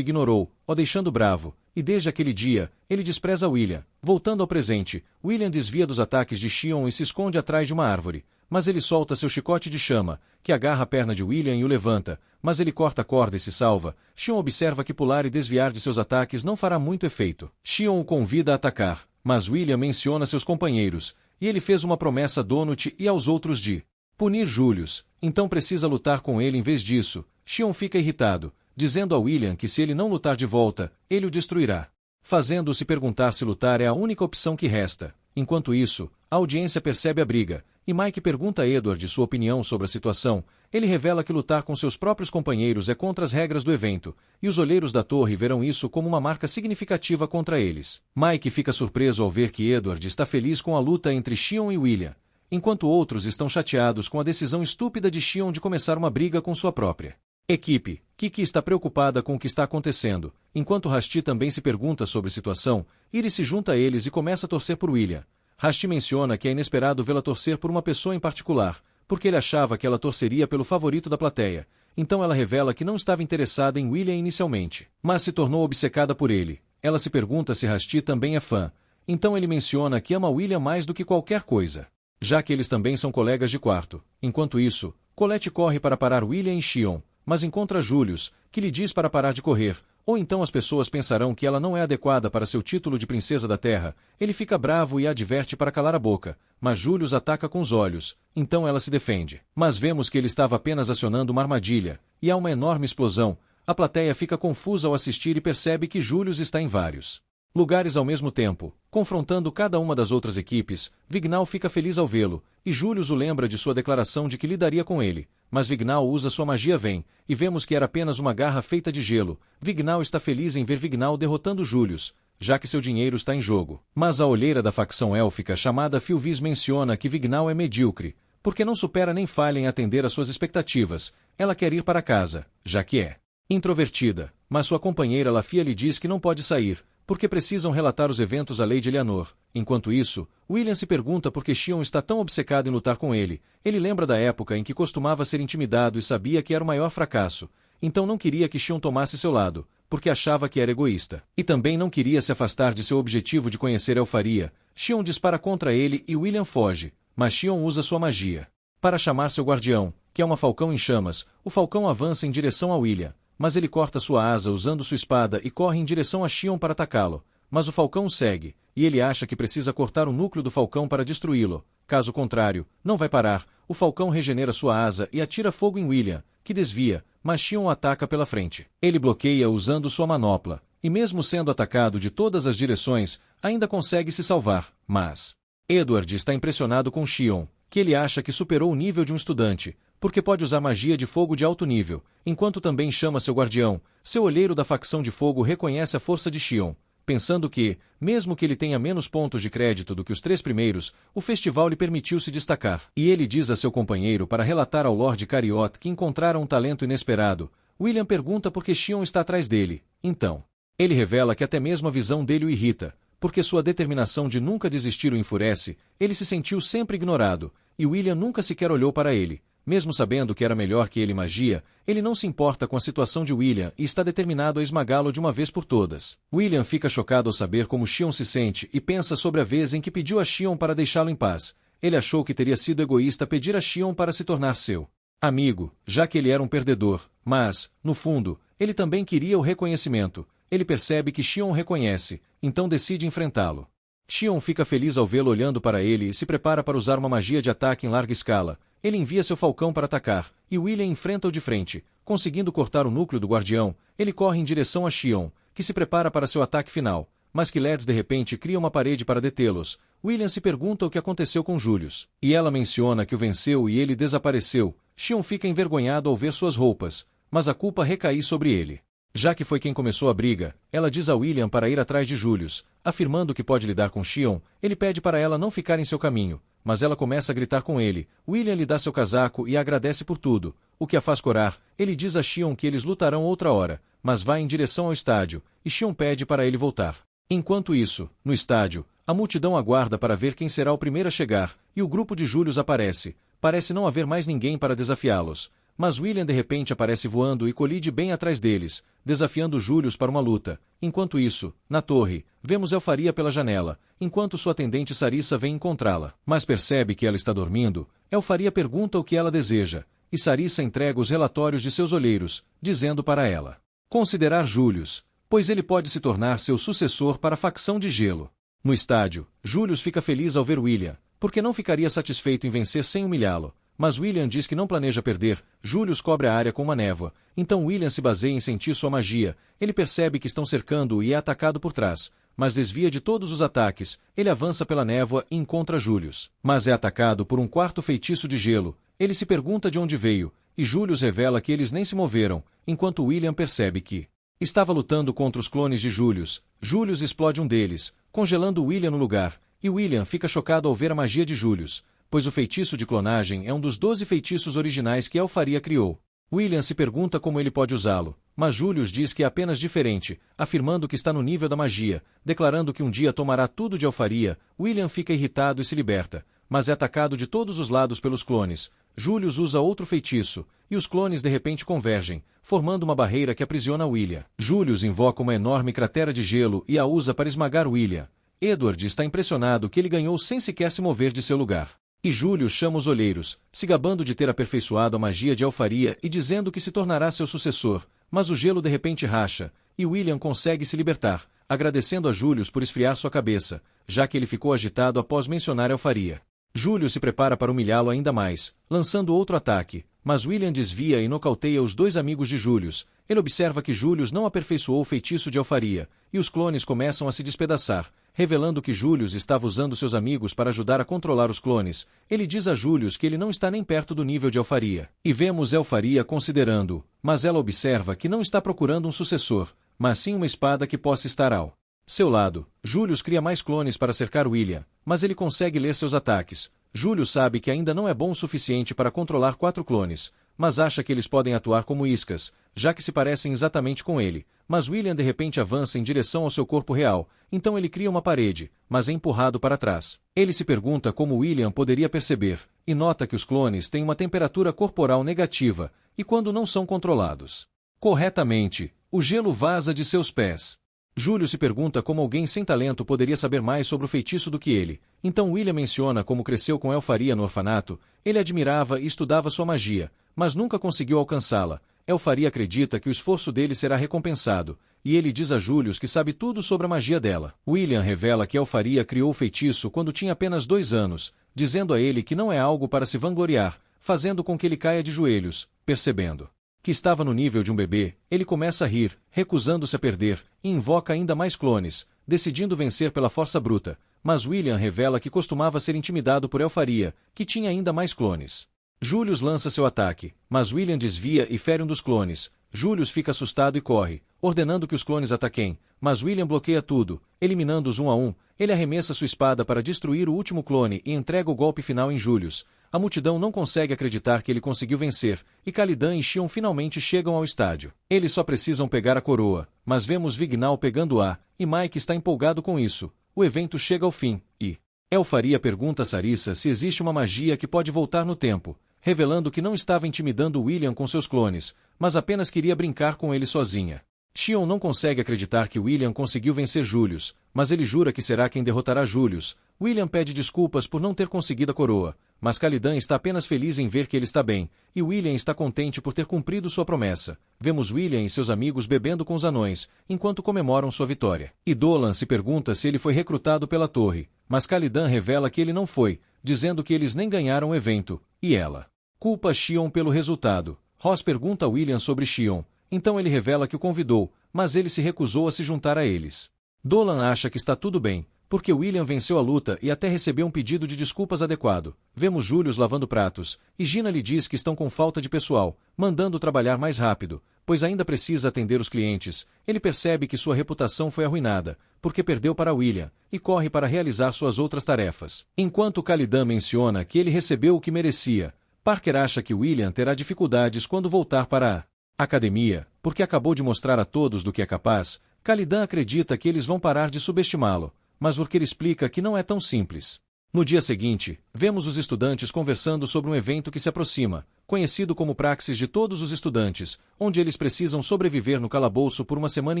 Speaker 1: ignorou, o deixando bravo, e desde aquele dia, ele despreza William. Voltando ao presente, William desvia dos ataques de Xion e se esconde atrás de uma árvore, mas ele solta seu chicote de chama, que agarra a perna de William e o levanta, mas ele corta a corda e se salva. Xion observa que pular e desviar de seus ataques não fará muito efeito. Xion o convida a atacar, mas William menciona seus companheiros, e ele fez uma promessa a Donut e aos outros de punir Julius, então precisa lutar com ele em vez disso. Xion fica irritado, dizendo a William que se ele não lutar de volta, ele o destruirá, fazendo-o se perguntar se lutar é a única opção que resta. Enquanto isso, a audiência percebe a briga, e Mike pergunta a Edward sua opinião sobre a situação. Ele revela que lutar com seus próprios companheiros é contra as regras do evento, e os olheiros da torre verão isso como uma marca significativa contra eles. Mike fica surpreso ao ver que Edward está feliz com a luta entre Xion e William, enquanto outros estão chateados com a decisão estúpida de Xion de começar uma briga com sua própria equipe. Kiki está preocupada com o que está acontecendo, enquanto Rasti também se pergunta sobre a situação. Iris se junta a eles e começa a torcer por William. Rasti menciona que é inesperado vê-la torcer por uma pessoa em particular, porque ele achava que ela torceria pelo favorito da plateia. Então ela revela que não estava interessada em William inicialmente, mas se tornou obcecada por ele. Ela se pergunta se Rasti também é fã. Então ele menciona que ama William mais do que qualquer coisa, já que eles também são colegas de quarto. Enquanto isso, Colette corre para parar William e Shion, mas encontra Julius, que lhe diz para parar de correr, ou então as pessoas pensarão que ela não é adequada para seu título de princesa da Terra. Ele fica bravo e a adverte para calar a boca, mas Julius ataca com os olhos, então ela se defende. Mas vemos que ele estava apenas acionando uma armadilha, e há uma enorme explosão. A plateia fica confusa ao assistir e percebe que Julius está em vários lugares ao mesmo tempo, confrontando cada uma das outras equipes. Vignal fica feliz ao vê-lo, e Julius o lembra de sua declaração de que lidaria com ele, mas Vignal usa sua magia Vem, e vemos que era apenas uma garra feita de gelo. Vignal está feliz em ver Vignal derrotando Julius, já que seu dinheiro está em jogo. Mas a olheira da facção élfica chamada Filvis menciona que Vignal é medíocre, porque não supera nem falha em atender às suas expectativas. Ela quer ir para casa, já que é introvertida, mas sua companheira Lafia lhe diz que não pode sair, porque precisam relatar os eventos à Lady Eleanor. Enquanto isso, William se pergunta por que Shion está tão obcecado em lutar com ele. Ele lembra da época em que costumava ser intimidado e sabia que era o maior fracasso, então não queria que Shion tomasse seu lado, porque achava que era egoísta. E também não queria se afastar de seu objetivo de conhecer Elfaria. Shion dispara contra ele e William foge, mas Shion usa sua magia para chamar seu guardião, que é uma falcão em chamas. O falcão avança em direção a William, mas ele corta sua asa usando sua espada e corre em direção a Shion para atacá-lo. Mas o falcão o segue, e ele acha que precisa cortar o núcleo do falcão para destruí-lo. Caso contrário, não vai parar. O falcão regenera sua asa e atira fogo em William, que desvia, mas Shion o ataca pela frente. Ele bloqueia usando sua manopla, e mesmo sendo atacado de todas as direções, ainda consegue se salvar. Mas Edward está impressionado com Shion, que ele acha que superou o nível de um estudante, porque pode usar magia de fogo de alto nível, enquanto também chama seu guardião. Seu olheiro da facção de fogo reconhece a força de Shion, pensando que, mesmo que ele tenha menos pontos de crédito do que os 3 primeiros, o festival lhe permitiu se destacar. E ele diz a seu companheiro para relatar ao Lord Cariot que encontraram um talento inesperado. William pergunta por que Shion está atrás dele. Então, ele revela que até mesmo a visão dele o irrita, porque sua determinação de nunca desistir o enfurece. Ele se sentiu sempre ignorado, e William nunca sequer olhou para ele. Mesmo sabendo que era melhor que ele em magia, ele não se importa com a situação de William e está determinado a esmagá-lo de uma vez por todas. William fica chocado ao saber como Shion se sente e pensa sobre a vez em que pediu a Shion para deixá-lo em paz. Ele achou que teria sido egoísta pedir a Shion para se tornar seu amigo, já que ele era um perdedor, mas, no fundo, ele também queria o reconhecimento. Ele percebe que Shion o reconhece, então decide enfrentá-lo. Shion fica feliz ao vê-lo olhando para ele e se prepara para usar uma magia de ataque em larga escala. Ele envia seu falcão para atacar, e William enfrenta-o de frente. Conseguindo cortar o núcleo do guardião, ele corre em direção a Shion, que se prepara para seu ataque final, mas que Leds de repente cria uma parede para detê-los. William se pergunta o que aconteceu com Julius, e ela menciona que o venceu e ele desapareceu. Shion fica envergonhado ao ver suas roupas, mas a culpa recai sobre ele. Já que foi quem começou a briga, ela diz a William para ir atrás de Julius, afirmando que pode lidar com Shion. Ele pede para ela não ficar em seu caminho, mas ela começa a gritar com ele. William lhe dá seu casaco e a agradece por tudo, o que a faz corar. Ele diz a Shion que eles lutarão outra hora, mas vai em direção ao estádio, e Shion pede para ele voltar. Enquanto isso, no estádio, a multidão aguarda para ver quem será o primeiro a chegar, e o grupo de Julius aparece. Parece não haver mais ninguém para desafiá-los, mas William de repente aparece voando e colide bem atrás deles, desafiando Julius para uma luta. Enquanto isso, na torre, vemos Elfaria pela janela, enquanto sua atendente Sarissa vem encontrá-la. Mas percebe que ela está dormindo. Elfaria pergunta o que ela deseja, e Sarissa entrega os relatórios de seus olheiros, dizendo para ela considerar Julius, pois ele pode se tornar seu sucessor para a facção de gelo. No estádio, Julius fica feliz ao ver William, porque não ficaria satisfeito em vencer sem humilhá-lo. Mas William diz que não planeja perder. Julius cobre a área com uma névoa, então William se baseia em sentir sua magia. Ele percebe que estão cercando-o e é atacado por trás, mas desvia de todos os ataques. Ele avança pela névoa e encontra Julius, mas é atacado por um quarto feitiço de gelo. Ele se pergunta de onde veio, e Julius revela que eles nem se moveram, enquanto William percebe que estava lutando contra os clones de Julius. Julius explode um deles, congelando William no lugar, e William fica chocado ao ver a magia de Julius, pois o feitiço de clonagem é um dos 12 feitiços originais que Elfaria criou. William se pergunta como ele pode usá-lo, mas Julius diz que é apenas diferente, afirmando que está no nível da magia, declarando que um dia tomará tudo de Elfaria. William fica irritado e se liberta, mas é atacado de todos os lados pelos clones. Julius usa outro feitiço, e os clones de repente convergem, formando uma barreira que aprisiona William. Julius invoca uma enorme cratera de gelo e a usa para esmagar William. Edward está impressionado que ele ganhou sem sequer se mover de seu lugar. E Július chama os olheiros, se gabando de ter aperfeiçoado a magia de Elfaria e dizendo que se tornará seu sucessor, mas o gelo de repente racha, e William consegue se libertar, agradecendo a Július por esfriar sua cabeça, já que ele ficou agitado após mencionar Elfaria. Július se prepara para humilhá-lo ainda mais, lançando outro ataque, mas William desvia e nocauteia os dois amigos de Július. Ele observa que Július não aperfeiçoou o feitiço de Elfaria, e os clones começam a se despedaçar, revelando que Július estava usando seus amigos para ajudar a controlar os clones. Ele diz a Július que ele não está nem perto do nível de Elfaria. E vemos Elfaria considerando-o, mas ela observa que não está procurando um sucessor, mas sim uma espada que possa estar ao seu lado. Július cria mais clones para cercar William, mas ele consegue ler seus ataques. Július sabe que ainda não é bom o suficiente para controlar 4 clones, mas acha que eles podem atuar como iscas, já que se parecem exatamente com ele. Mas William de repente avança em direção ao seu corpo real, então ele cria uma parede, mas é empurrado para trás. Ele se pergunta como William poderia perceber, e nota que os clones têm uma temperatura corporal negativa, e quando não são controlados corretamente, o gelo vaza de seus pés. Július se pergunta como alguém sem talento poderia saber mais sobre o feitiço do que ele. Então William menciona como cresceu com Elfaria no orfanato. Ele admirava e estudava sua magia, mas nunca conseguiu alcançá-la. Elfaria acredita que o esforço dele será recompensado, e ele diz a Július que sabe tudo sobre a magia dela. William revela que Elfaria criou o feitiço quando tinha apenas 2 anos, dizendo a ele que não é algo para se vangloriar, fazendo com que ele caia de joelhos. Percebendo que estava no nível de um bebê, ele começa a rir, recusando-se a perder, e invoca ainda mais clones, decidindo vencer pela força bruta. Mas William revela que costumava ser intimidado por Elfaria, que tinha ainda mais clones. Július lança seu ataque, mas William desvia e fere um dos clones. Július fica assustado e corre, ordenando que os clones ataquem, mas William bloqueia tudo, eliminando-os um a um. Ele arremessa sua espada para destruir o último clone e entrega o golpe final em Július. A multidão não consegue acreditar que ele conseguiu vencer, e Calidan e Xion finalmente chegam ao estádio. Eles só precisam pegar a coroa, mas vemos Vignal pegando-a, e Mike está empolgado com isso. O evento chega ao fim, e Elfaria pergunta a Sarissa se existe uma magia que pode voltar no tempo, revelando que não estava intimidando William com seus clones, mas apenas queria brincar com ele sozinha. Xion não consegue acreditar que William conseguiu vencer Július, mas ele jura que será quem derrotará Július. William pede desculpas por não ter conseguido a coroa, mas Calidan está apenas feliz em ver que ele está bem, e William está contente por ter cumprido sua promessa. Vemos William e seus amigos bebendo com os anões, enquanto comemoram sua vitória. E Dolan se pergunta se ele foi recrutado pela torre, mas Calidan revela que ele não foi, dizendo que eles nem ganharam o evento, e ela culpa Xion pelo resultado. Ross pergunta a William sobre Xion, então ele revela que o convidou, mas ele se recusou a se juntar a eles. Dolan acha que está tudo bem, porque William venceu a luta e até recebeu um pedido de desculpas adequado. Vemos Július lavando pratos, e Gina lhe diz que estão com falta de pessoal, mandando trabalhar mais rápido, pois ainda precisa atender os clientes. Ele percebe que sua reputação foi arruinada, porque perdeu para William, e corre para realizar suas outras tarefas. Enquanto Calidan menciona que ele recebeu o que merecia, Parker acha que William terá dificuldades quando voltar para a academia, porque acabou de mostrar a todos do que é capaz. Calidan acredita que eles vão parar de subestimá-lo, mas Urker explica que não é tão simples. No dia seguinte, vemos os estudantes conversando sobre um evento que se aproxima, conhecido como Praxis de todos os estudantes, onde eles precisam sobreviver no calabouço por uma semana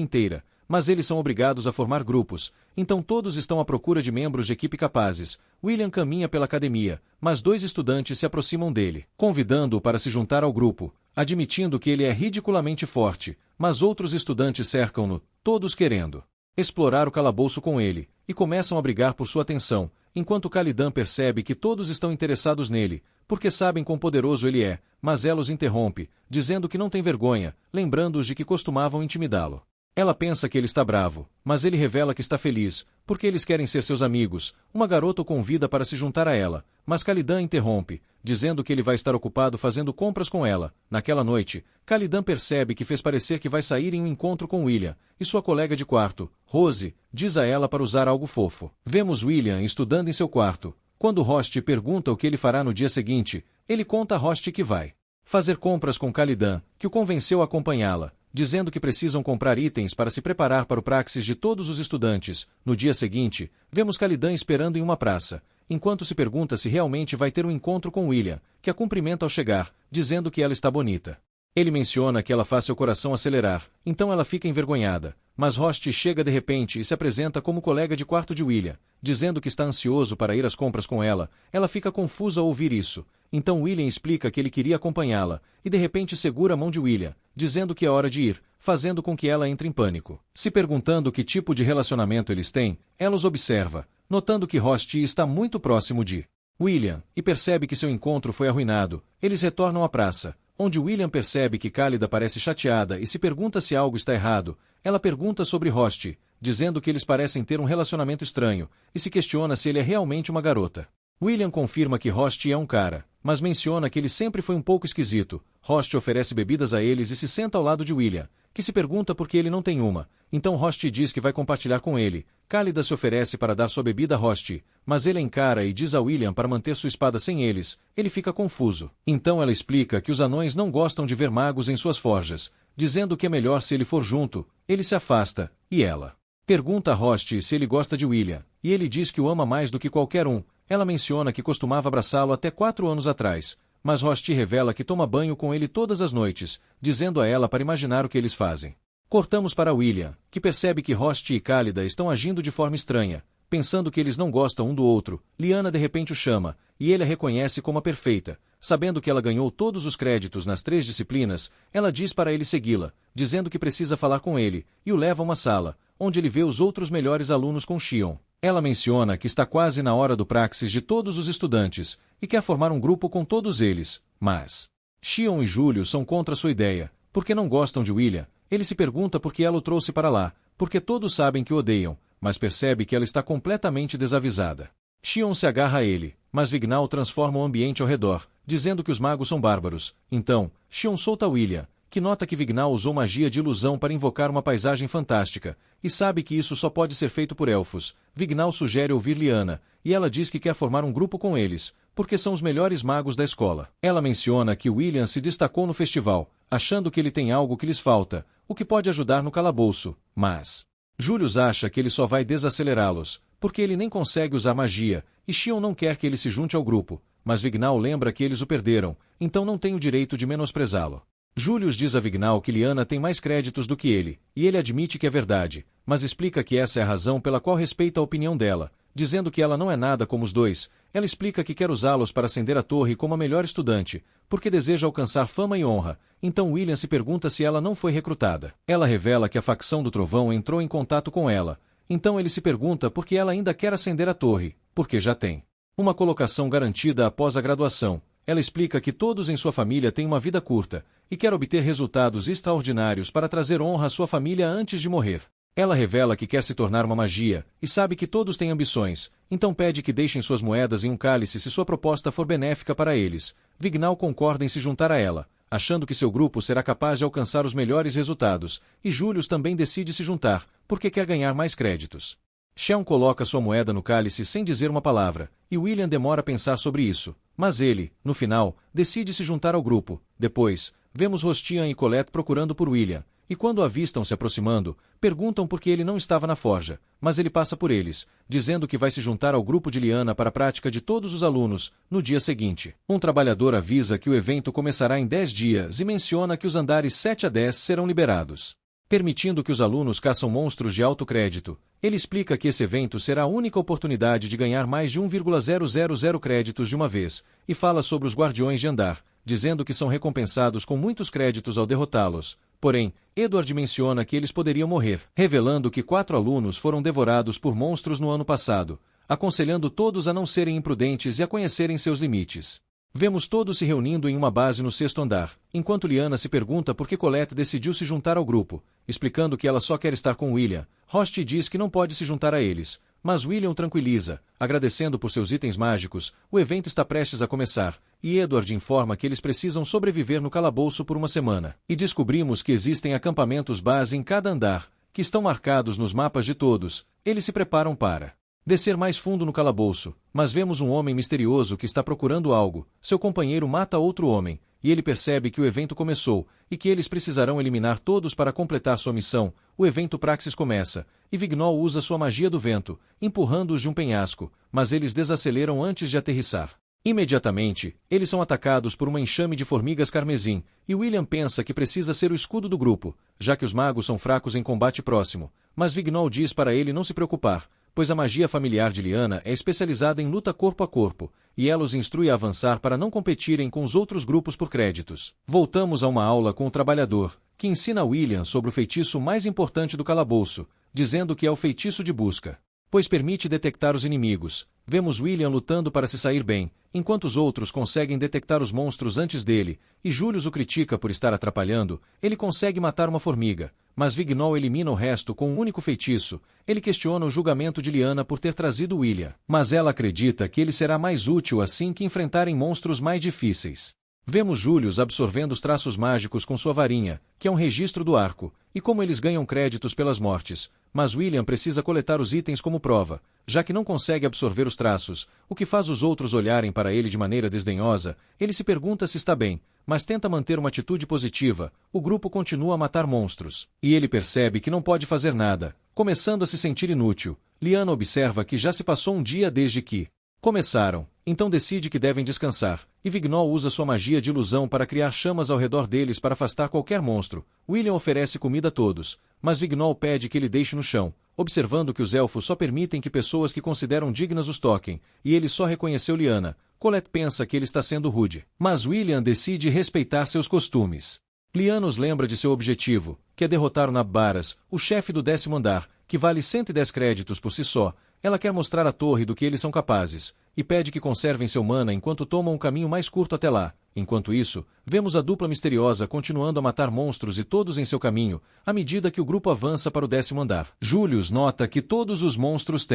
Speaker 1: inteira, mas eles são obrigados a formar grupos, então todos estão à procura de membros de equipe capazes. William caminha pela academia, mas 2 estudantes se aproximam dele, convidando-o para se juntar ao grupo, admitindo que ele é ridiculamente forte, mas outros estudantes cercam-no, todos querendo explorar o calabouço com ele, e começam a brigar por sua atenção, enquanto Calidan percebe que todos estão interessados nele, porque sabem quão poderoso ele é, mas ela os interrompe, dizendo que não tem vergonha, lembrando-os de que costumavam intimidá-lo. Ela pensa que ele está bravo, mas ele revela que está feliz, porque eles querem ser seus amigos. Uma garota o convida para se juntar a ela, mas Calidan interrompe, dizendo que ele vai estar ocupado fazendo compras com ela. Naquela noite, Calidan percebe que fez parecer que vai sair em um encontro com William, e sua colega de quarto, Rose, diz a ela para usar algo fofo. Vemos William estudando em seu quarto. Quando Rost pergunta o que ele fará no dia seguinte, ele conta a Rost que vai fazer compras com Calidan, que o convenceu a acompanhá-la, dizendo que precisam comprar itens para se preparar para o Praxis de todos os estudantes. No dia seguinte, vemos Calidan esperando em uma praça, enquanto se pergunta se realmente vai ter um encontro com William, que a cumprimenta ao chegar, dizendo que ela está bonita. Ele menciona que ela faz seu coração acelerar, então ela fica envergonhada. Mas Host chega de repente e se apresenta como colega de quarto de William, dizendo que está ansioso para ir às compras com ela. Ela fica confusa ao ouvir isso. Então William explica que ele queria acompanhá-la, e de repente segura a mão de William, dizendo que é hora de ir, fazendo com que ela entre em pânico. Se perguntando que tipo de relacionamento eles têm, ela os observa, notando que Host está muito próximo de William, e percebe que seu encontro foi arruinado. Eles retornam à praça, onde William percebe que Khalida parece chateada e se pergunta se algo está errado. Ela pergunta sobre Host, dizendo que eles parecem ter um relacionamento estranho, e se questiona se ele é realmente uma garota. William confirma que Host é um cara, mas menciona que ele sempre foi um pouco esquisito. Host oferece bebidas a eles e se senta ao lado de William, que se pergunta por que ele não tem uma. Então Host diz que vai compartilhar com ele. Khalida se oferece para dar sua bebida a Host, mas ele a encara e diz a William para manter sua espada sem eles. Ele fica confuso. Então ela explica que os anões não gostam de ver magos em suas forjas, dizendo que é melhor se ele for junto. Ele se afasta, e ela pergunta a Host se ele gosta de William, e ele diz que o ama mais do que qualquer um. Ela menciona que costumava abraçá-lo até 4 anos atrás, mas Host revela que toma banho com ele todas as noites, dizendo a ela para imaginar o que eles fazem. Cortamos para William, que percebe que Host e Khalida estão agindo de forma estranha, pensando que eles não gostam um do outro. Lyanna de repente o chama, e ele a reconhece como a perfeita. Sabendo que ela ganhou todos os créditos nas 3 disciplinas, ela diz para ele segui-la, dizendo que precisa falar com ele, e o leva a uma sala, onde ele vê os outros melhores alunos com Xion. Ela menciona que está quase na hora do praxis de todos os estudantes, e quer formar um grupo com todos eles, mas Xion e Júlio são contra sua ideia, porque não gostam de William. Ele se pergunta por que ela o trouxe para lá, porque todos sabem que o odeiam, mas percebe que ela está completamente desavisada. Xion se agarra a ele, mas Vignal transforma o ambiente ao redor, dizendo que os magos são bárbaros. Então, Xion solta William, que nota que Vignal usou magia de ilusão para invocar uma paisagem fantástica, e sabe que isso só pode ser feito por elfos. Vignal sugere ouvir Lyanna, e ela diz que quer formar um grupo com eles, porque são os melhores magos da escola. Ela menciona que William se destacou no festival, achando que ele tem algo que lhes falta, o que pode ajudar no calabouço, mas Julius acha que ele só vai desacelerá-los, porque ele nem consegue usar magia, e Xion não quer que ele se junte ao grupo, mas Vignal lembra que eles o perderam, então não tem o direito de menosprezá-lo. Julius diz a Vignal que Lyanna tem mais créditos do que ele, e ele admite que é verdade, mas explica que essa é a razão pela qual respeita a opinião dela, dizendo que ela não é nada como os dois. Ela explica que quer usá-los para ascender a torre como a melhor estudante, porque deseja alcançar fama e honra. Então William se pergunta se ela não foi recrutada. Ela revela que a facção do Trovão entrou em contato com ela, então ele se pergunta por que ela ainda quer ascender a torre, porque já tem uma colocação garantida após a graduação. Ela explica que todos em sua família têm uma vida curta, e quer obter resultados extraordinários para trazer honra à sua família antes de morrer. Ela revela que quer se tornar uma magia, e sabe que todos têm ambições, então pede que deixem suas moedas em um cálice se sua proposta for benéfica para eles. Vignal concorda em se juntar a ela, achando que seu grupo será capaz de alcançar os melhores resultados, e Julius também decide se juntar, porque quer ganhar mais créditos. Xion coloca sua moeda no cálice sem dizer uma palavra, e William demora a pensar sobre isso, mas ele, no final, decide se juntar ao grupo. Depois, vemos Rostian e Colette procurando por William, e quando o avistam se aproximando, perguntam por que ele não estava na forja, mas ele passa por eles, dizendo que vai se juntar ao grupo de Lyanna para a prática de todos os alunos. No dia seguinte, um trabalhador avisa que o evento começará em 10 dias e menciona que os andares 7 a 10 serão liberados, permitindo que os alunos caçam monstros de alto crédito. Ele explica que esse evento será a única oportunidade de ganhar mais de 1,000 créditos de uma vez, e fala sobre os guardiões de andar, dizendo que são recompensados com muitos créditos ao derrotá-los. Porém, Edward menciona que eles poderiam morrer, revelando que 4 alunos foram devorados por monstros no ano passado, aconselhando todos a não serem imprudentes e a conhecerem seus limites. Vemos todos se reunindo em uma base no 6º andar, enquanto Lyanna se pergunta por que Colette decidiu se juntar ao grupo, explicando que ela só quer estar com William. Host diz que não pode se juntar a eles, mas William o tranquiliza, agradecendo por seus itens mágicos. O evento está prestes a começar, e Edward informa que eles precisam sobreviver no calabouço por uma semana. E descobrimos que existem acampamentos base em cada andar, que estão marcados nos mapas de todos. Eles se preparam para descer mais fundo no calabouço, mas vemos um homem misterioso que está procurando algo. Seu companheiro mata outro homem, e ele percebe que o evento começou, e que eles precisarão eliminar todos para completar sua missão. O evento Praxis começa, e Vignol usa sua magia do vento, empurrando-os de um penhasco, mas eles desaceleram antes de aterrissar. Imediatamente, eles são atacados por uma enxame de formigas carmesim, e William pensa que precisa ser o escudo do grupo, já que os magos são fracos em combate próximo, mas Vignol diz para ele não se preocupar, pois a magia familiar de Lyanna é especializada em luta corpo a corpo, e ela os instrui a avançar para não competirem com os outros grupos por créditos. Voltamos a uma aula com o trabalhador, que ensina a William sobre o feitiço mais importante do calabouço, dizendo que é o feitiço de busca, pois permite detectar os inimigos. Vemos William lutando para se sair bem, enquanto os outros conseguem detectar os monstros antes dele, e Julius o critica por estar atrapalhando. Ele consegue matar uma formiga, mas Vignol elimina o resto com um único feitiço. Ele questiona o julgamento de Lyanna por ter trazido William, mas ela acredita que ele será mais útil assim que enfrentarem monstros mais difíceis. Vemos Julius absorvendo os traços mágicos com sua varinha, que é um registro do arco, e como eles ganham créditos pelas mortes, mas William precisa coletar os itens como prova, já que não consegue absorver os traços, o que faz os outros olharem para ele de maneira desdenhosa. Ele se pergunta se está bem, mas tenta manter uma atitude positiva. O grupo continua a matar monstros, e ele percebe que não pode fazer nada, começando a se sentir inútil. Lyanna observa que já se passou um dia desde que começaram, então decide que devem descansar, e Vignol usa sua magia de ilusão para criar chamas ao redor deles para afastar qualquer monstro. William oferece comida a todos, mas Vignol pede que ele deixe no chão, observando que os elfos só permitem que pessoas que consideram dignas os toquem, e ele só reconheceu Lyanna. Colette pensa que ele está sendo rude, mas William decide respeitar seus costumes. Lyanna os lembra de seu objetivo, que é derrotar o Nabbaras, o chefe do 10º andar, que vale 110 créditos por si só. Ela quer mostrar à torre do que eles são capazes, e pede que conservem seu mana enquanto tomam um caminho mais curto até lá. Enquanto isso, vemos a dupla misteriosa continuando a matar monstros e todos em seu caminho, à medida que o grupo avança para o 10º andar. Julius nota que todos os monstros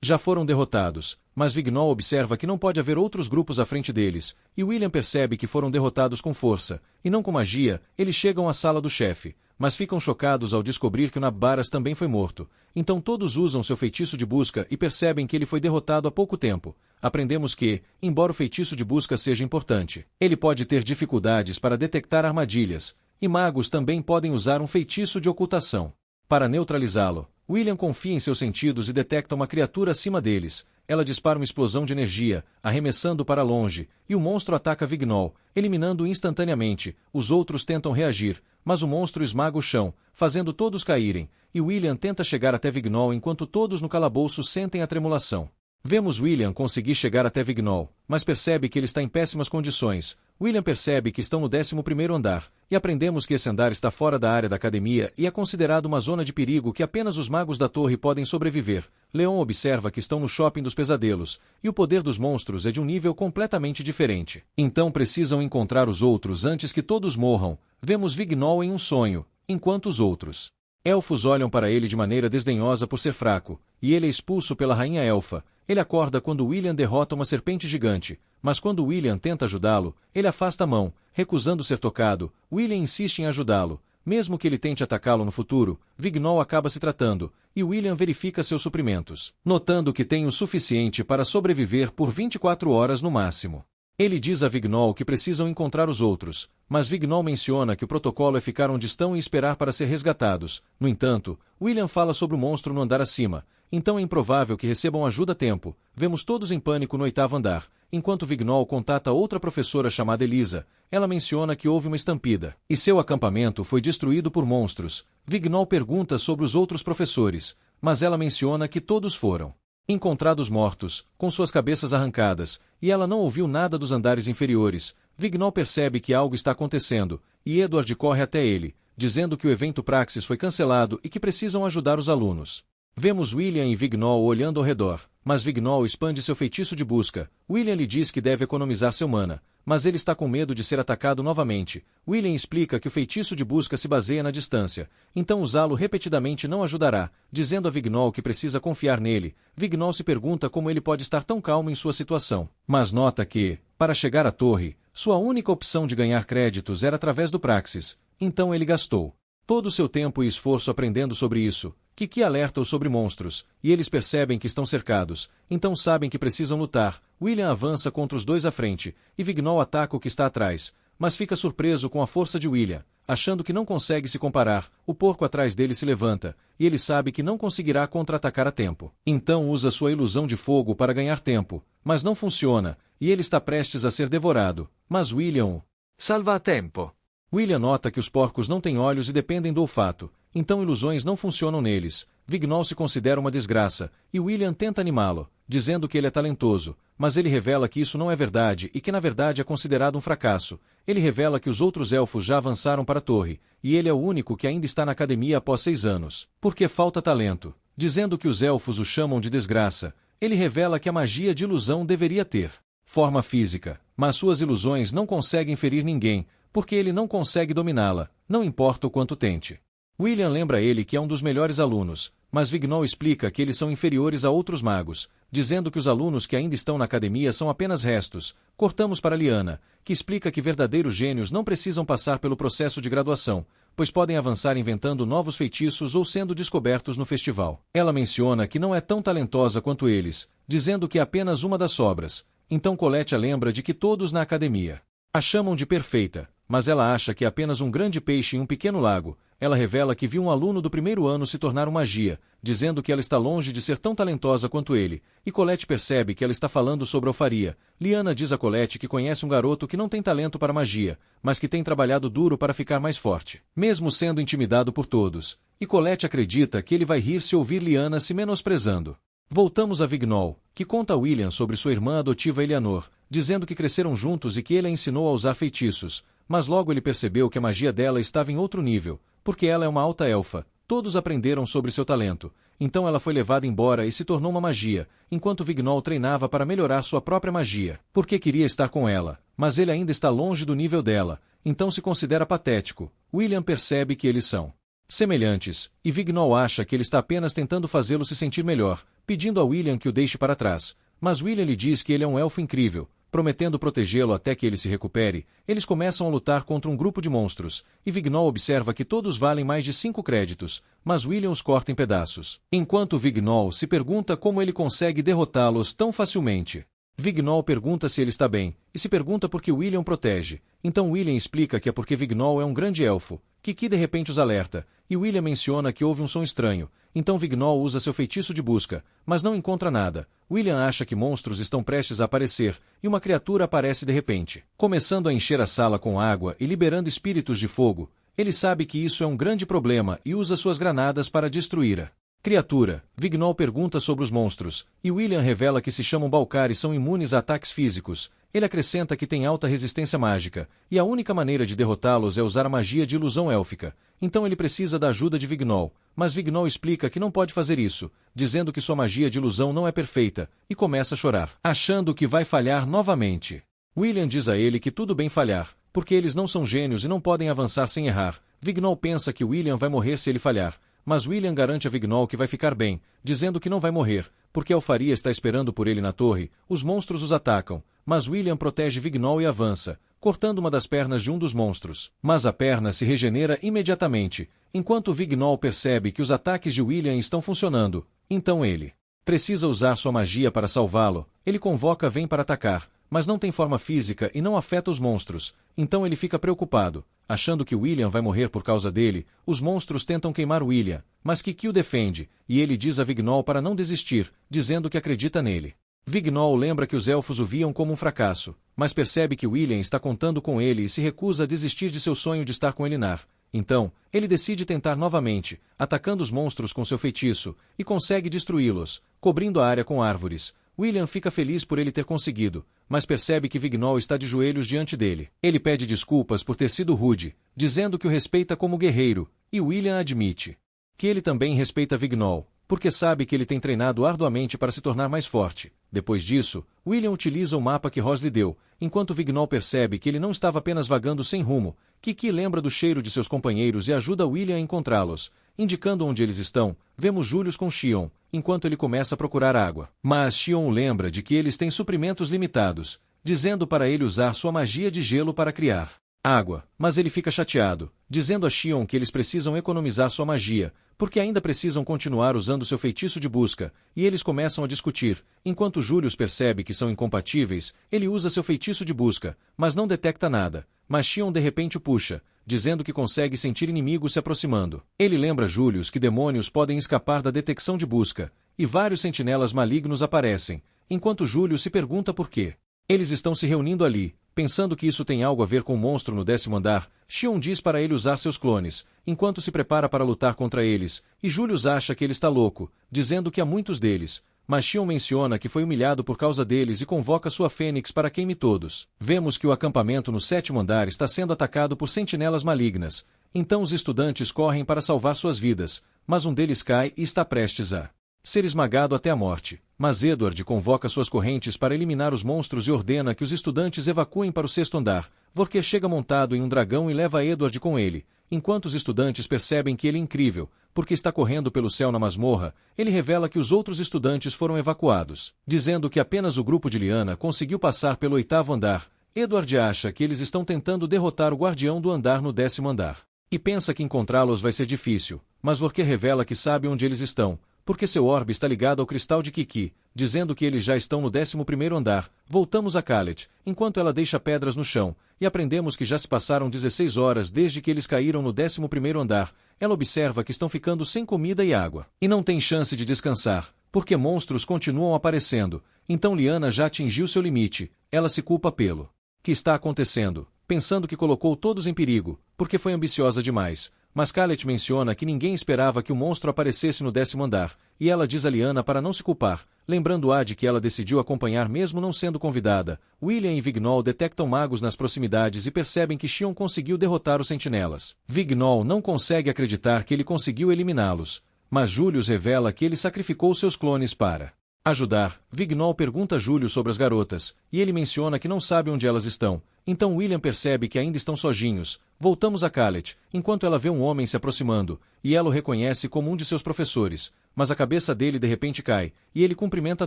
Speaker 1: já foram derrotados, mas Vignol observa que não pode haver outros grupos à frente deles, e William percebe que foram derrotados com força, e não com magia. Eles chegam à sala do chefe, mas ficam chocados ao descobrir que o Nabbaras também foi morto. Então todos usam seu feitiço de busca e percebem que ele foi derrotado há pouco tempo. Aprendemos que, embora o feitiço de busca seja importante, ele pode ter dificuldades para detectar armadilhas, e magos também podem usar um feitiço de ocultação para neutralizá-lo. William confia em seus sentidos e detecta uma criatura acima deles. Ela dispara uma explosão de energia, arremessando para longe, e o monstro ataca Vignol, eliminando-o instantaneamente. Os outros tentam reagir, mas o monstro esmaga o chão, fazendo todos caírem, e William tenta chegar até Vignol enquanto todos no calabouço sentem a tremulação. Vemos William conseguir chegar até Vignol, mas percebe que ele está em péssimas condições. William percebe que estão no 11º andar, e aprendemos que esse andar está fora da área da academia e é considerado uma zona de perigo que apenas os magos da torre podem sobreviver. Leon observa que estão no shopping dos pesadelos, e o poder dos monstros é de um nível completamente diferente. Então precisam encontrar os outros antes que todos morram. Vemos Vignol em um sonho, enquanto os outros elfos olham para ele de maneira desdenhosa por ser fraco, e ele é expulso pela rainha elfa. Ele acorda quando William derrota uma serpente gigante, mas quando William tenta ajudá-lo, ele afasta a mão, recusando ser tocado. William insiste em ajudá-lo. Mesmo que ele tente atacá-lo no futuro, Vignol acaba se tratando, e William verifica seus suprimentos, notando que tem o suficiente para sobreviver por 24 horas no máximo. Ele diz a Vignol que precisam encontrar os outros, mas Vignol menciona que o protocolo é ficar onde estão e esperar para ser resgatados. No entanto, William fala sobre o monstro no andar acima, então é improvável que recebam ajuda a tempo. Vemos todos em pânico no 8º andar, enquanto Vignol contata outra professora chamada Elisa. Ela menciona que houve uma estampida, e seu acampamento foi destruído por monstros. Vignol pergunta sobre os outros professores, mas ela menciona que todos foram encontrados mortos, com suas cabeças arrancadas, e ela não ouviu nada dos andares inferiores. Vignol percebe que algo está acontecendo, e Edward corre até ele, dizendo que o evento Praxis foi cancelado e que precisam ajudar os alunos. Vemos William e Vignol olhando ao redor, mas Vignol expande seu feitiço de busca. William lhe diz que deve economizar seu mana, mas ele está com medo de ser atacado novamente. William explica que o feitiço de busca se baseia na distância, então usá-lo repetidamente não ajudará, dizendo a Vignol que precisa confiar nele. Vignol se pergunta como ele pode estar tão calmo em sua situação, mas nota que, para chegar à torre, sua única opção de ganhar créditos era através do Praxis, então ele gastou todo o seu tempo e esforço aprendendo sobre isso. Kiki alerta-os sobre monstros, e eles percebem que estão cercados, então sabem que precisam lutar. William avança contra os dois à frente, e Vignol ataca o que está atrás, mas fica surpreso com a força de William. Achando que não consegue se comparar, o porco atrás dele se levanta, e ele sabe que não conseguirá contra-atacar a tempo. Então usa sua ilusão de fogo para ganhar tempo, mas não funciona, e ele está prestes a ser devorado. Mas William o salva a tempo. William nota que os porcos não têm olhos e dependem do olfato, então ilusões não funcionam neles. Vignol se considera uma desgraça, e William tenta animá-lo, dizendo que ele é talentoso, mas ele revela que isso não é verdade e que na verdade é considerado um fracasso. Ele revela que os outros elfos já avançaram para a torre, e ele é o único que ainda está na academia após 6 anos, porque falta talento. Dizendo que os elfos o chamam de desgraça, ele revela que a magia de ilusão deveria ter forma física, mas suas ilusões não conseguem ferir ninguém, porque ele não consegue dominá-la, não importa o quanto tente. William lembra ele que é um dos melhores alunos, mas Vignol explica que eles são inferiores a outros magos, dizendo que os alunos que ainda estão na academia são apenas restos. Cortamos para Liana, que explica que verdadeiros gênios não precisam passar pelo processo de graduação, pois podem avançar inventando novos feitiços ou sendo descobertos no festival. Ela menciona que não é tão talentosa quanto eles, dizendo que é apenas uma das sobras. Então Colette a lembra de que todos na academia a chamam de perfeita, mas ela acha que é apenas um grande peixe em um pequeno lago. Ela revela que viu um aluno do primeiro ano se tornar um magia, dizendo que ela está longe de ser tão talentosa quanto ele, e Colette percebe que ela está falando sobre alfaria. Liana diz a Colette que conhece um garoto que não tem talento para magia, mas que tem trabalhado duro para ficar mais forte, mesmo sendo intimidado por todos, e Colette acredita que ele vai rir se ouvir Liana se menosprezando. Voltamos a Vignol, que conta a William sobre sua irmã adotiva Eleanor, dizendo que cresceram juntos e que ele a ensinou a usar feitiços, mas logo ele percebeu que a magia dela estava em outro nível, porque ela é uma alta elfa. Todos aprenderam sobre seu talento, então ela foi levada embora e se tornou uma magia, enquanto Vignol treinava para melhorar sua própria magia, porque queria estar com ela, mas ele ainda está longe do nível dela, então se considera patético. William percebe que eles são semelhantes, e Vignol acha que ele está apenas tentando fazê-lo se sentir melhor, pedindo a William que o deixe para trás, mas William lhe diz que ele é um elfo incrível, prometendo protegê-lo até que ele se recupere. Eles começam a lutar contra um grupo de monstros, e Vignol observa que todos valem mais de 5 créditos, mas William os corta em pedaços. Enquanto Vignol se pergunta como ele consegue derrotá-los tão facilmente. Vignol pergunta se ele está bem, e se pergunta por que William protege. Então William explica que é porque Vignol é um grande elfo. Kiki de repente os alerta, e William menciona que houve um som estranho. Então Vignol usa seu feitiço de busca, mas não encontra nada. William acha que monstros estão prestes a aparecer, e uma criatura aparece de repente, começando a encher a sala com água e liberando espíritos de fogo. Ele sabe que isso é um grande problema e usa suas granadas para destruir a criatura. Vignol pergunta sobre os monstros, e William revela que se chamam Balcar e são imunes a ataques físicos. Ele acrescenta que tem alta resistência mágica, e a única maneira de derrotá-los é usar a magia de ilusão élfica. Então ele precisa da ajuda de Vignol, mas Vignol explica que não pode fazer isso, dizendo que sua magia de ilusão não é perfeita, e começa a chorar, achando que vai falhar novamente. William diz a ele que tudo bem falhar, porque eles não são gênios e não podem avançar sem errar. Vignol pensa que William vai morrer se ele falhar, mas William garante a Vignol que vai ficar bem, dizendo que não vai morrer, porque a alfaria está esperando por ele na torre. Os monstros os atacam, mas William protege Vignol e avança, cortando uma das pernas de um dos monstros. Mas a perna se regenera imediatamente, enquanto Vignol percebe que os ataques de William estão funcionando. Então ele precisa usar sua magia para salvá-lo. Ele convoca Vem para atacar, mas não tem forma física e não afeta os monstros. Então ele fica preocupado, achando que William vai morrer por causa dele. Os monstros tentam queimar William, mas Kiki o defende, e ele diz a Vignol para não desistir, dizendo que acredita nele. Vignol lembra que os elfos o viam como um fracasso, mas percebe que William está contando com ele e se recusa a desistir de seu sonho de estar com Elinar. Então, ele decide tentar novamente, atacando os monstros com seu feitiço, e consegue destruí-los, cobrindo a área com árvores. William fica feliz por ele ter conseguido, mas percebe que Vignol está de joelhos diante dele. Ele pede desculpas por ter sido rude, dizendo que o respeita como guerreiro, e William admite que ele também respeita Vignol, porque sabe que ele tem treinado arduamente para se tornar mais forte. Depois disso, William utiliza o mapa que Ross lhe deu, enquanto Vignol percebe que ele não estava apenas vagando sem rumo. Kiki lembra do cheiro de seus companheiros e ajuda William a encontrá-los. Indicando onde eles estão, vemos Julius com Xion, enquanto ele começa a procurar água. Mas Xion o lembra de que eles têm suprimentos limitados, dizendo para ele usar sua magia de gelo para criar água. Mas ele fica chateado, dizendo a Xion que eles precisam economizar sua magia, porque ainda precisam continuar usando seu feitiço de busca, e eles começam a discutir. Enquanto Julius percebe que são incompatíveis, ele usa seu feitiço de busca, mas não detecta nada. mas Xion de repente o puxa, dizendo que consegue sentir inimigos se aproximando. Ele lembra Julius que demônios podem escapar da detecção de busca, e vários sentinelas malignos aparecem, enquanto Julius se pergunta por quê. Eles estão se reunindo ali, pensando que isso tem algo a ver com o monstro no 10º andar. Xion diz para ele usar seus clones, enquanto se prepara para lutar contra eles, e Julius acha que ele está louco, dizendo que há muitos deles. Mas Xion menciona que foi humilhado por causa deles e convoca sua fênix para queime todos. Vemos que o acampamento no 7º andar está sendo atacado por sentinelas malignas. Então os estudantes correm para salvar suas vidas, mas um deles cai e está prestes a ser esmagado até a morte. Mas Edward convoca suas correntes para eliminar os monstros e ordena que os estudantes evacuem para o 6º andar. Vorquer chega montado em um dragão e leva Edward com ele. Enquanto os estudantes percebem que ele é incrível, porque está correndo pelo céu na masmorra, ele revela que os outros estudantes foram evacuados, dizendo que apenas o grupo de Lyanna conseguiu passar pelo 8º andar. Edward acha que eles estão tentando derrotar o guardião do andar no 10º andar. E pensa que encontrá-los vai ser difícil, mas Vorquer revela que sabe onde eles estão, porque seu orbe está ligado ao cristal de Kiki, dizendo que eles já estão no 11º andar. Voltamos a Calet, enquanto ela deixa pedras no chão, e aprendemos que já se passaram 16 horas desde que eles caíram no 11º andar. Ela observa que estão ficando sem comida e água, e não tem chance de descansar, porque monstros continuam aparecendo. Então Lyanna já atingiu seu limite, ela se culpa pelo que está acontecendo, pensando que colocou todos em perigo, porque foi ambiciosa demais. Mas Calet menciona que ninguém esperava que o monstro aparecesse no 10º andar, e ela diz a Lyanna para não se culpar, lembrando-a de que ela decidiu acompanhar mesmo não sendo convidada. William e Vignol detectam magos nas proximidades e percebem que Xion conseguiu derrotar os sentinelas. Vignol não consegue acreditar que ele conseguiu eliminá-los, mas Julius revela que ele sacrificou seus clones para ajudar. Vignol pergunta a Julius sobre as garotas, e ele menciona que não sabe onde elas estão. Então William percebe que ainda estão sozinhos. Voltamos a Calet, enquanto ela vê um homem se aproximando, e ela o reconhece como um de seus professores, mas a cabeça dele de repente cai, e ele cumprimenta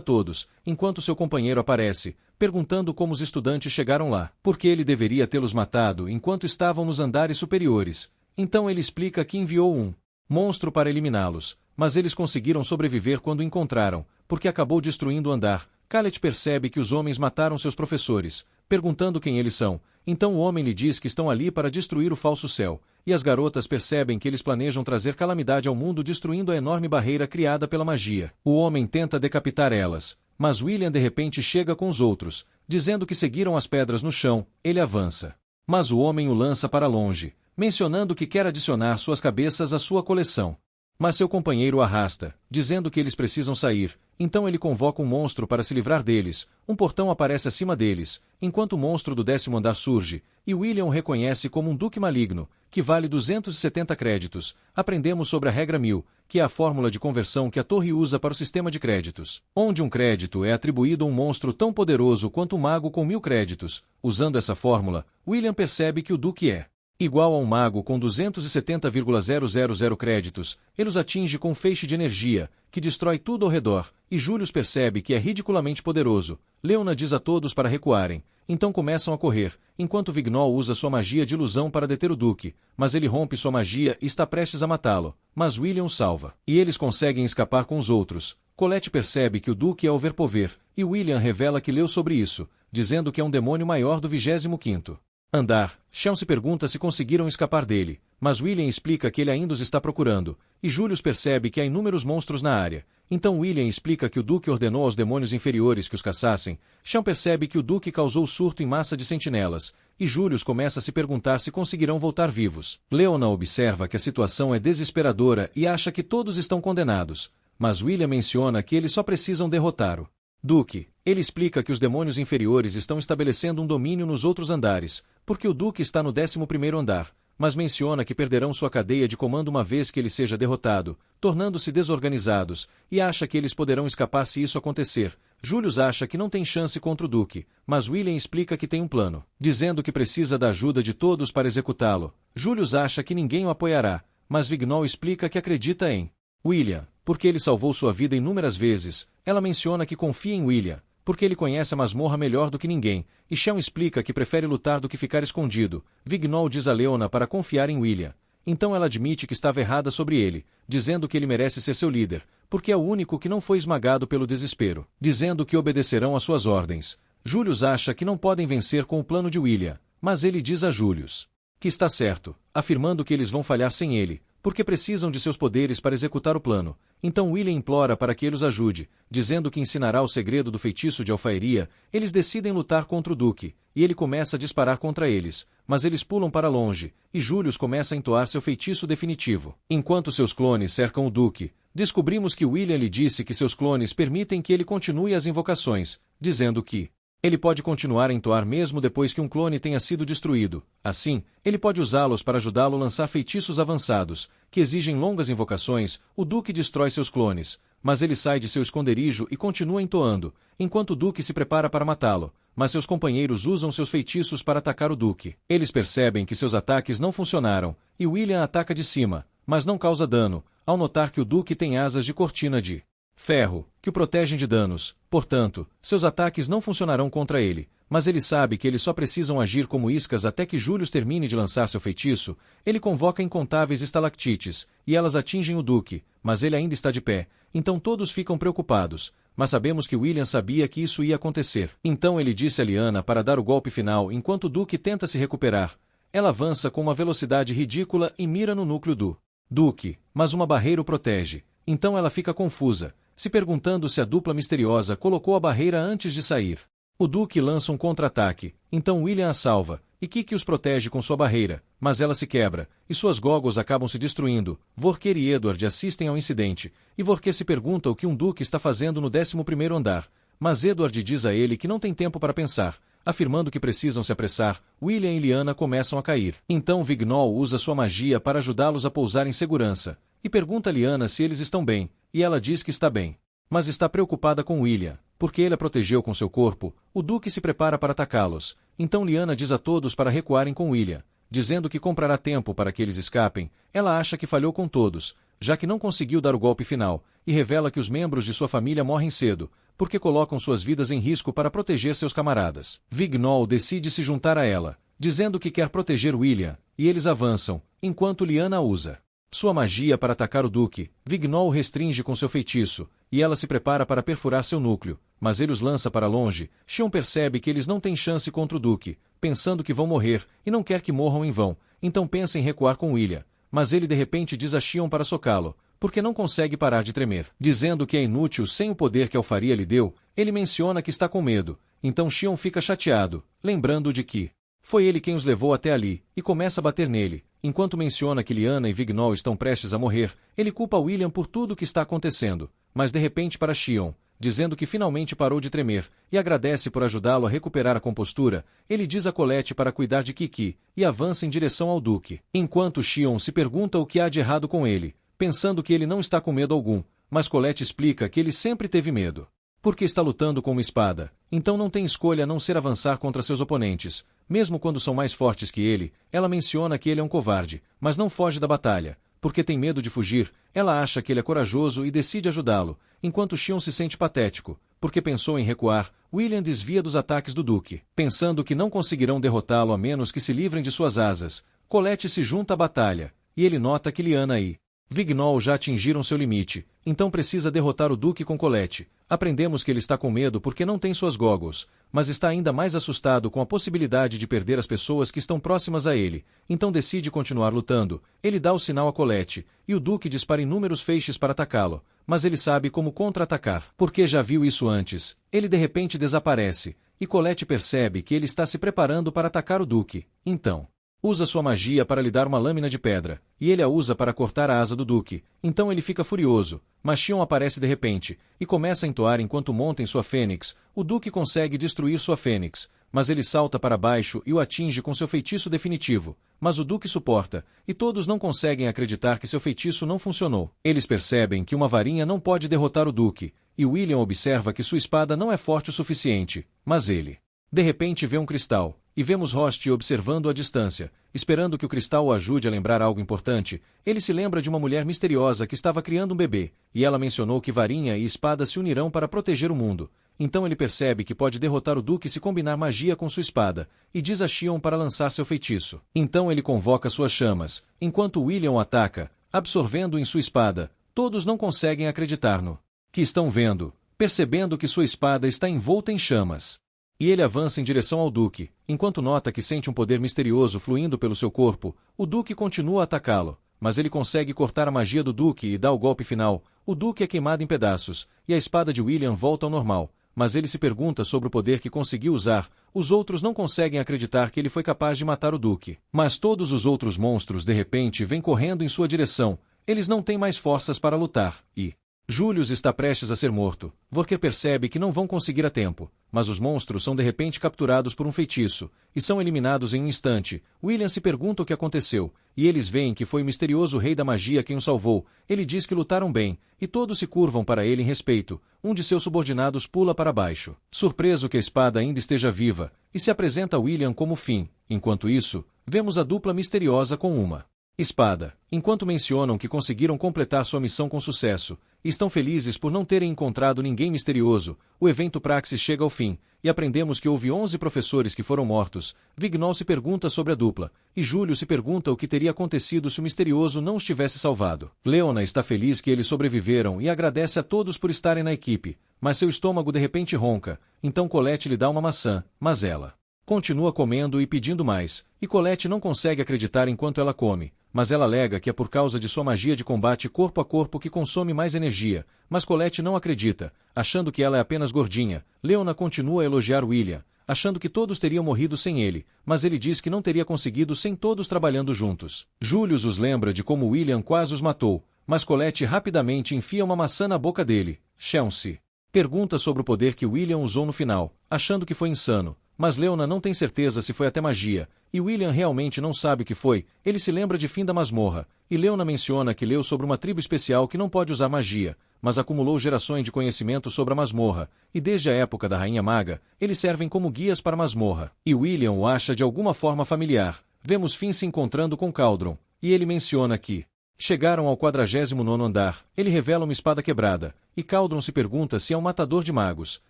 Speaker 1: todos, enquanto seu companheiro aparece, perguntando como os estudantes chegaram lá, porque ele deveria tê-los matado enquanto estavam nos andares superiores. Então ele explica que enviou um monstro para eliminá-los, mas eles conseguiram sobreviver quando o encontraram, porque acabou destruindo o andar. Calet percebe que os homens mataram seus professores, perguntando quem eles são. Então o homem lhe diz que estão ali para destruir o falso céu, e as garotas percebem que eles planejam trazer calamidade ao mundo destruindo a enorme barreira criada pela magia. O homem tenta decapitar elas, mas William de repente chega com os outros, dizendo que seguiram as pedras no chão. Ele avança, mas o homem o lança para longe, mencionando que quer adicionar suas cabeças à sua coleção. Mas seu companheiro o arrasta, dizendo que eles precisam sair. Então ele convoca um monstro para se livrar deles. Um portão aparece acima deles, enquanto o monstro do 10º andar surge, e William o reconhece como um duque maligno, que vale 270 créditos. Aprendemos sobre a regra 1000, que é a fórmula de conversão que a torre usa para o sistema de créditos, onde um crédito é atribuído a um monstro tão poderoso quanto um mago com 1000 créditos. Usando essa fórmula, William percebe que o duque é igual a um mago com 270,000 créditos. Ele os atinge com um feixe de energia, que destrói tudo ao redor, e Julius percebe que é ridiculamente poderoso. Leona diz a todos para recuarem, então começam a correr, enquanto Vignol usa sua magia de ilusão para deter o Duque, mas ele rompe sua magia e está prestes a matá-lo, mas William o salva, e eles conseguem escapar com os outros. Colette percebe que o Duque é o Verpover, e William revela que leu sobre isso, dizendo que é um demônio maior do 25º andar. Xion se pergunta se conseguiram escapar dele, mas William explica que ele ainda os está procurando, e Julius percebe que há inúmeros monstros na área. Então William explica que o Duque ordenou aos demônios inferiores que os caçassem. Xion percebe que o Duque causou surto em massa de sentinelas, e Julius começa a se perguntar se conseguirão voltar vivos. Leona observa que a situação é desesperadora e acha que todos estão condenados, mas William menciona que eles só precisam derrotar o Duque. Ele explica que os demônios inferiores estão estabelecendo um domínio nos outros andares, porque o Duque está no 11º andar, mas menciona que perderão sua cadeia de comando uma vez que ele seja derrotado, tornando-se desorganizados, e acha que eles poderão escapar se isso acontecer. Julius acha que não tem chance contra o Duque, mas William explica que tem um plano, dizendo que precisa da ajuda de todos para executá-lo. Julius acha que ninguém o apoiará, mas Vignol explica que acredita em William, porque ele salvou sua vida inúmeras vezes. Ela menciona que confia em William, porque ele conhece a masmorra melhor do que ninguém, e Xion explica que prefere lutar do que ficar escondido. Vignol diz a Leona para confiar em William. Então ela admite que estava errada sobre ele, dizendo que ele merece ser seu líder, porque é o único que não foi esmagado pelo desespero, dizendo que obedecerão às suas ordens. Julius acha que não podem vencer com o plano de William, mas ele diz a Julius que está certo, afirmando que eles vão falhar sem ele, porque precisam de seus poderes para executar o plano. Então William implora para que ele os ajude, dizendo que ensinará o segredo do feitiço de alfairia. Eles decidem lutar contra o Duque, e ele começa a disparar contra eles, mas eles pulam para longe, e Julius começa a entoar seu feitiço definitivo. Enquanto seus clones cercam o Duque, descobrimos que William lhe disse que seus clones permitem que ele continue as invocações, dizendo que ele pode continuar a entoar mesmo depois que um clone tenha sido destruído. Assim, ele pode usá-los para ajudá-lo a lançar feitiços avançados, que exigem longas invocações. O Duque destrói seus clones, mas ele sai de seu esconderijo e continua entoando, enquanto o Duque se prepara para matá-lo. Mas seus companheiros usam seus feitiços para atacar o Duque. Eles percebem que seus ataques não funcionaram, e William ataca de cima, mas não causa dano, ao notar que o Duque tem asas de cortina de ferro, que o protegem de danos. Portanto, seus ataques não funcionarão contra ele, mas ele sabe que eles só precisam agir como iscas até que Julius termine de lançar seu feitiço. Ele convoca incontáveis estalactites, e elas atingem o Duque, mas ele ainda está de pé, então todos ficam preocupados, mas sabemos que William sabia que isso ia acontecer. Então ele disse a Lyanna para dar o golpe final enquanto o Duque tenta se recuperar. Ela avança com uma velocidade ridícula e mira no núcleo do Duque, mas uma barreira o protege. Então ela fica confusa, se perguntando se a dupla misteriosa colocou a barreira antes de sair. O Duque lança um contra-ataque, então William a salva, e Kiki os protege com sua barreira, mas ela se quebra, e suas goggles acabam se destruindo. Vorker e Edward assistem ao incidente, e Vorker se pergunta o que um Duque está fazendo no 11º andar, mas Edward diz a ele que não tem tempo para pensar, afirmando que precisam se apressar. William e Lyanna começam a cair. Então Vignol usa sua magia para ajudá-los a pousar em segurança, e pergunta a Lyanna se eles estão bem, e ela diz que está bem, mas está preocupada com William, porque ele a protegeu com seu corpo. O Duque se prepara para atacá-los, então Lyanna diz a todos para recuarem com William, dizendo que comprará tempo para que eles escapem. Ela acha que falhou com todos, já que não conseguiu dar o golpe final, e revela que os membros de sua família morrem cedo, porque colocam suas vidas em risco para proteger seus camaradas. Vignol decide se juntar a ela, dizendo que quer proteger William, e eles avançam, enquanto Lyanna usa sua magia para atacar o Duque. Vignol restringe com seu feitiço, e ela se prepara para perfurar seu núcleo, mas ele os lança para longe. Xion percebe que eles não têm chance contra o Duque, pensando que vão morrer, e não quer que morram em vão, então pensa em recuar com William, mas ele de repente diz a Xion para socá-lo, porque não consegue parar de tremer. Dizendo que é inútil sem o poder que a alfaria lhe deu, ele menciona que está com medo, então Xion fica chateado, lembrando de que foi ele quem os levou até ali, e começa a bater nele. Enquanto menciona que Lyanna e Vignol estão prestes a morrer, ele culpa William por tudo o que está acontecendo, mas de repente para Xion, dizendo que finalmente parou de tremer, e agradece por ajudá-lo a recuperar a compostura. Ele diz a Colette para cuidar de Kiki, e avança em direção ao Duque. Enquanto Xion se pergunta o que há de errado com ele, pensando que ele não está com medo algum, mas Colette explica que ele sempre teve medo, porque está lutando com uma espada, então não tem escolha a não ser avançar contra seus oponentes, mesmo quando são mais fortes que ele. Ela menciona que ele é um covarde, mas não foge da batalha, porque tem medo de fugir. Ela acha que ele é corajoso e decide ajudá-lo, enquanto Xion se sente patético, porque pensou em recuar. William desvia dos ataques do Duque, pensando que não conseguirão derrotá-lo a menos que se livrem de suas asas. Colette se junta à batalha, e ele nota que Lyanna e Vignol já atingiram seu limite, então precisa derrotar o Duque com Colette. Aprendemos que ele está com medo porque não tem suas goggles, mas está ainda mais assustado com a possibilidade de perder as pessoas que estão próximas a ele, então decide continuar lutando. Ele dá o sinal a Colette, e o Duque dispara inúmeros feixes para atacá-lo, mas ele sabe como contra-atacar, porque já viu isso antes. Ele de repente desaparece, e Colette percebe que ele está se preparando para atacar o Duque. Então usa sua magia para lhe dar uma lâmina de pedra, e ele a usa para cortar a asa do Duque. Então ele fica furioso, mas Xion aparece de repente, e começa a entoar enquanto monta em sua fênix. O Duque consegue destruir sua fênix, mas ele salta para baixo e o atinge com seu feitiço definitivo. Mas o Duque suporta, e todos não conseguem acreditar que seu feitiço não funcionou. Eles percebem que uma varinha não pode derrotar o Duque, e William observa que sua espada não é forte o suficiente, mas ele de repente vê um cristal, e vemos Rost observando à distância, esperando que o cristal o ajude a lembrar algo importante. Ele se lembra de uma mulher misteriosa que estava criando um bebê, e ela mencionou que varinha e espada se unirão para proteger o mundo. Então ele percebe que pode derrotar o Duque se combinar magia com sua espada, e diz a Xion para lançar seu feitiço. Então ele convoca suas chamas, enquanto William o ataca, absorvendo em sua espada. Todos não conseguem acreditar no que estão vendo, percebendo que sua espada está envolta em chamas. e ele avança em direção ao Duque. Enquanto nota que sente um poder misterioso fluindo pelo seu corpo, o Duque continua a atacá-lo, mas ele consegue cortar a magia do Duque e dá o golpe final. O Duque é queimado em pedaços, e a espada de William volta ao normal, mas ele se pergunta sobre o poder que conseguiu usar. Os outros não conseguem acreditar que ele foi capaz de matar o Duque. Mas todos os outros monstros de repente vêm correndo em sua direção. Eles não têm mais forças para lutar, e Julius está prestes a ser morto. Vorker percebe que não vão conseguir a tempo, mas os monstros são de repente capturados por um feitiço, e são eliminados em um instante. William se pergunta o que aconteceu, e eles veem que foi o misterioso rei da magia quem o salvou. Ele diz que lutaram bem, e todos se curvam para ele em respeito. Um de seus subordinados pula para baixo, surpreso que a espada ainda esteja viva, e se apresenta a William como fim. Enquanto isso, vemos a dupla misteriosa com uma espada, enquanto mencionam que conseguiram completar sua missão com sucesso, e estão felizes por não terem encontrado ninguém misterioso. O evento Praxis chega ao fim, e aprendemos que houve 11 professores que foram mortos. Vignol se pergunta sobre a dupla, e Júlio se pergunta o que teria acontecido se o misterioso não os tivesse salvado. Leona está feliz que eles sobreviveram e agradece a todos por estarem na equipe, mas seu estômago de repente ronca, então Colette lhe dá uma maçã, mas ela continua comendo e pedindo mais, e Colette não consegue acreditar enquanto ela come, mas ela alega que é por causa de sua magia de combate corpo a corpo que consome mais energia, mas Colette não acredita, achando que ela é apenas gordinha. Leona continua a elogiar William, achando que todos teriam morrido sem ele, mas ele diz que não teria conseguido sem todos trabalhando juntos. Julius os lembra de como William quase os matou, mas Colette rapidamente enfia uma maçã na boca dele. Chelsea pergunta sobre o poder que William usou no final, achando que foi insano. Mas Leona não tem certeza se foi até magia, e William realmente não sabe o que foi. Ele se lembra de Fim da Masmorra, e Leona menciona que leu sobre uma tribo especial que não pode usar magia, mas acumulou gerações de conhecimento sobre a masmorra, e desde a época da Rainha Maga, eles servem como guias para a masmorra. E William o acha de alguma forma familiar. Vemos Finn se encontrando com Cauldron, e ele menciona que chegaram ao 49º andar. Ele revela uma espada quebrada, e Cauldron se pergunta se é um matador de magos.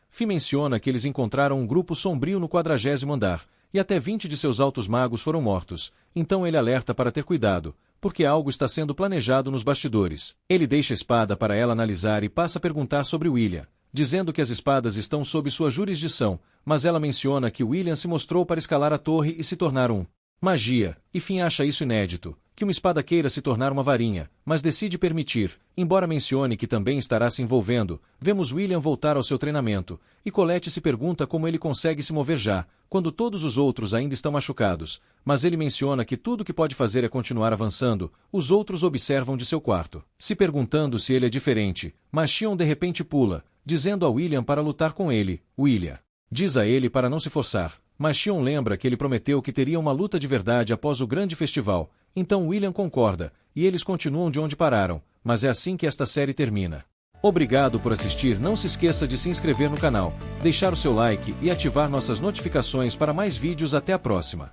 Speaker 1: Finn menciona que eles encontraram um grupo sombrio no 40º andar, e até 20 de seus altos magos foram mortos. Então ele alerta para ter cuidado, porque algo está sendo planejado nos bastidores. Ele deixa a espada para ela analisar e passa a perguntar sobre William, dizendo que as espadas estão sob sua jurisdição, mas ela menciona que William se mostrou para escalar a torre e se tornar um magia, e Finn acha isso inédito, que uma espada queira se tornar uma varinha, mas decide permitir, embora mencione que também estará se envolvendo. Vemos William voltar ao seu treinamento, e Colette se pergunta como ele consegue se mover já, quando todos os outros ainda estão machucados, mas ele menciona que tudo que pode fazer é continuar avançando. Os outros observam de seu quarto, se perguntando se ele é diferente, mas Xion de repente pula, dizendo a William para lutar com ele. William diz a ele para não se forçar, mas Xion lembra que ele prometeu que teria uma luta de verdade após o grande festival. Então William concorda, e eles continuam de onde pararam, mas é assim que esta série termina. Obrigado por assistir. Não se esqueça de se inscrever no canal, deixar o seu like e ativar nossas notificações para mais vídeos. Até a próxima.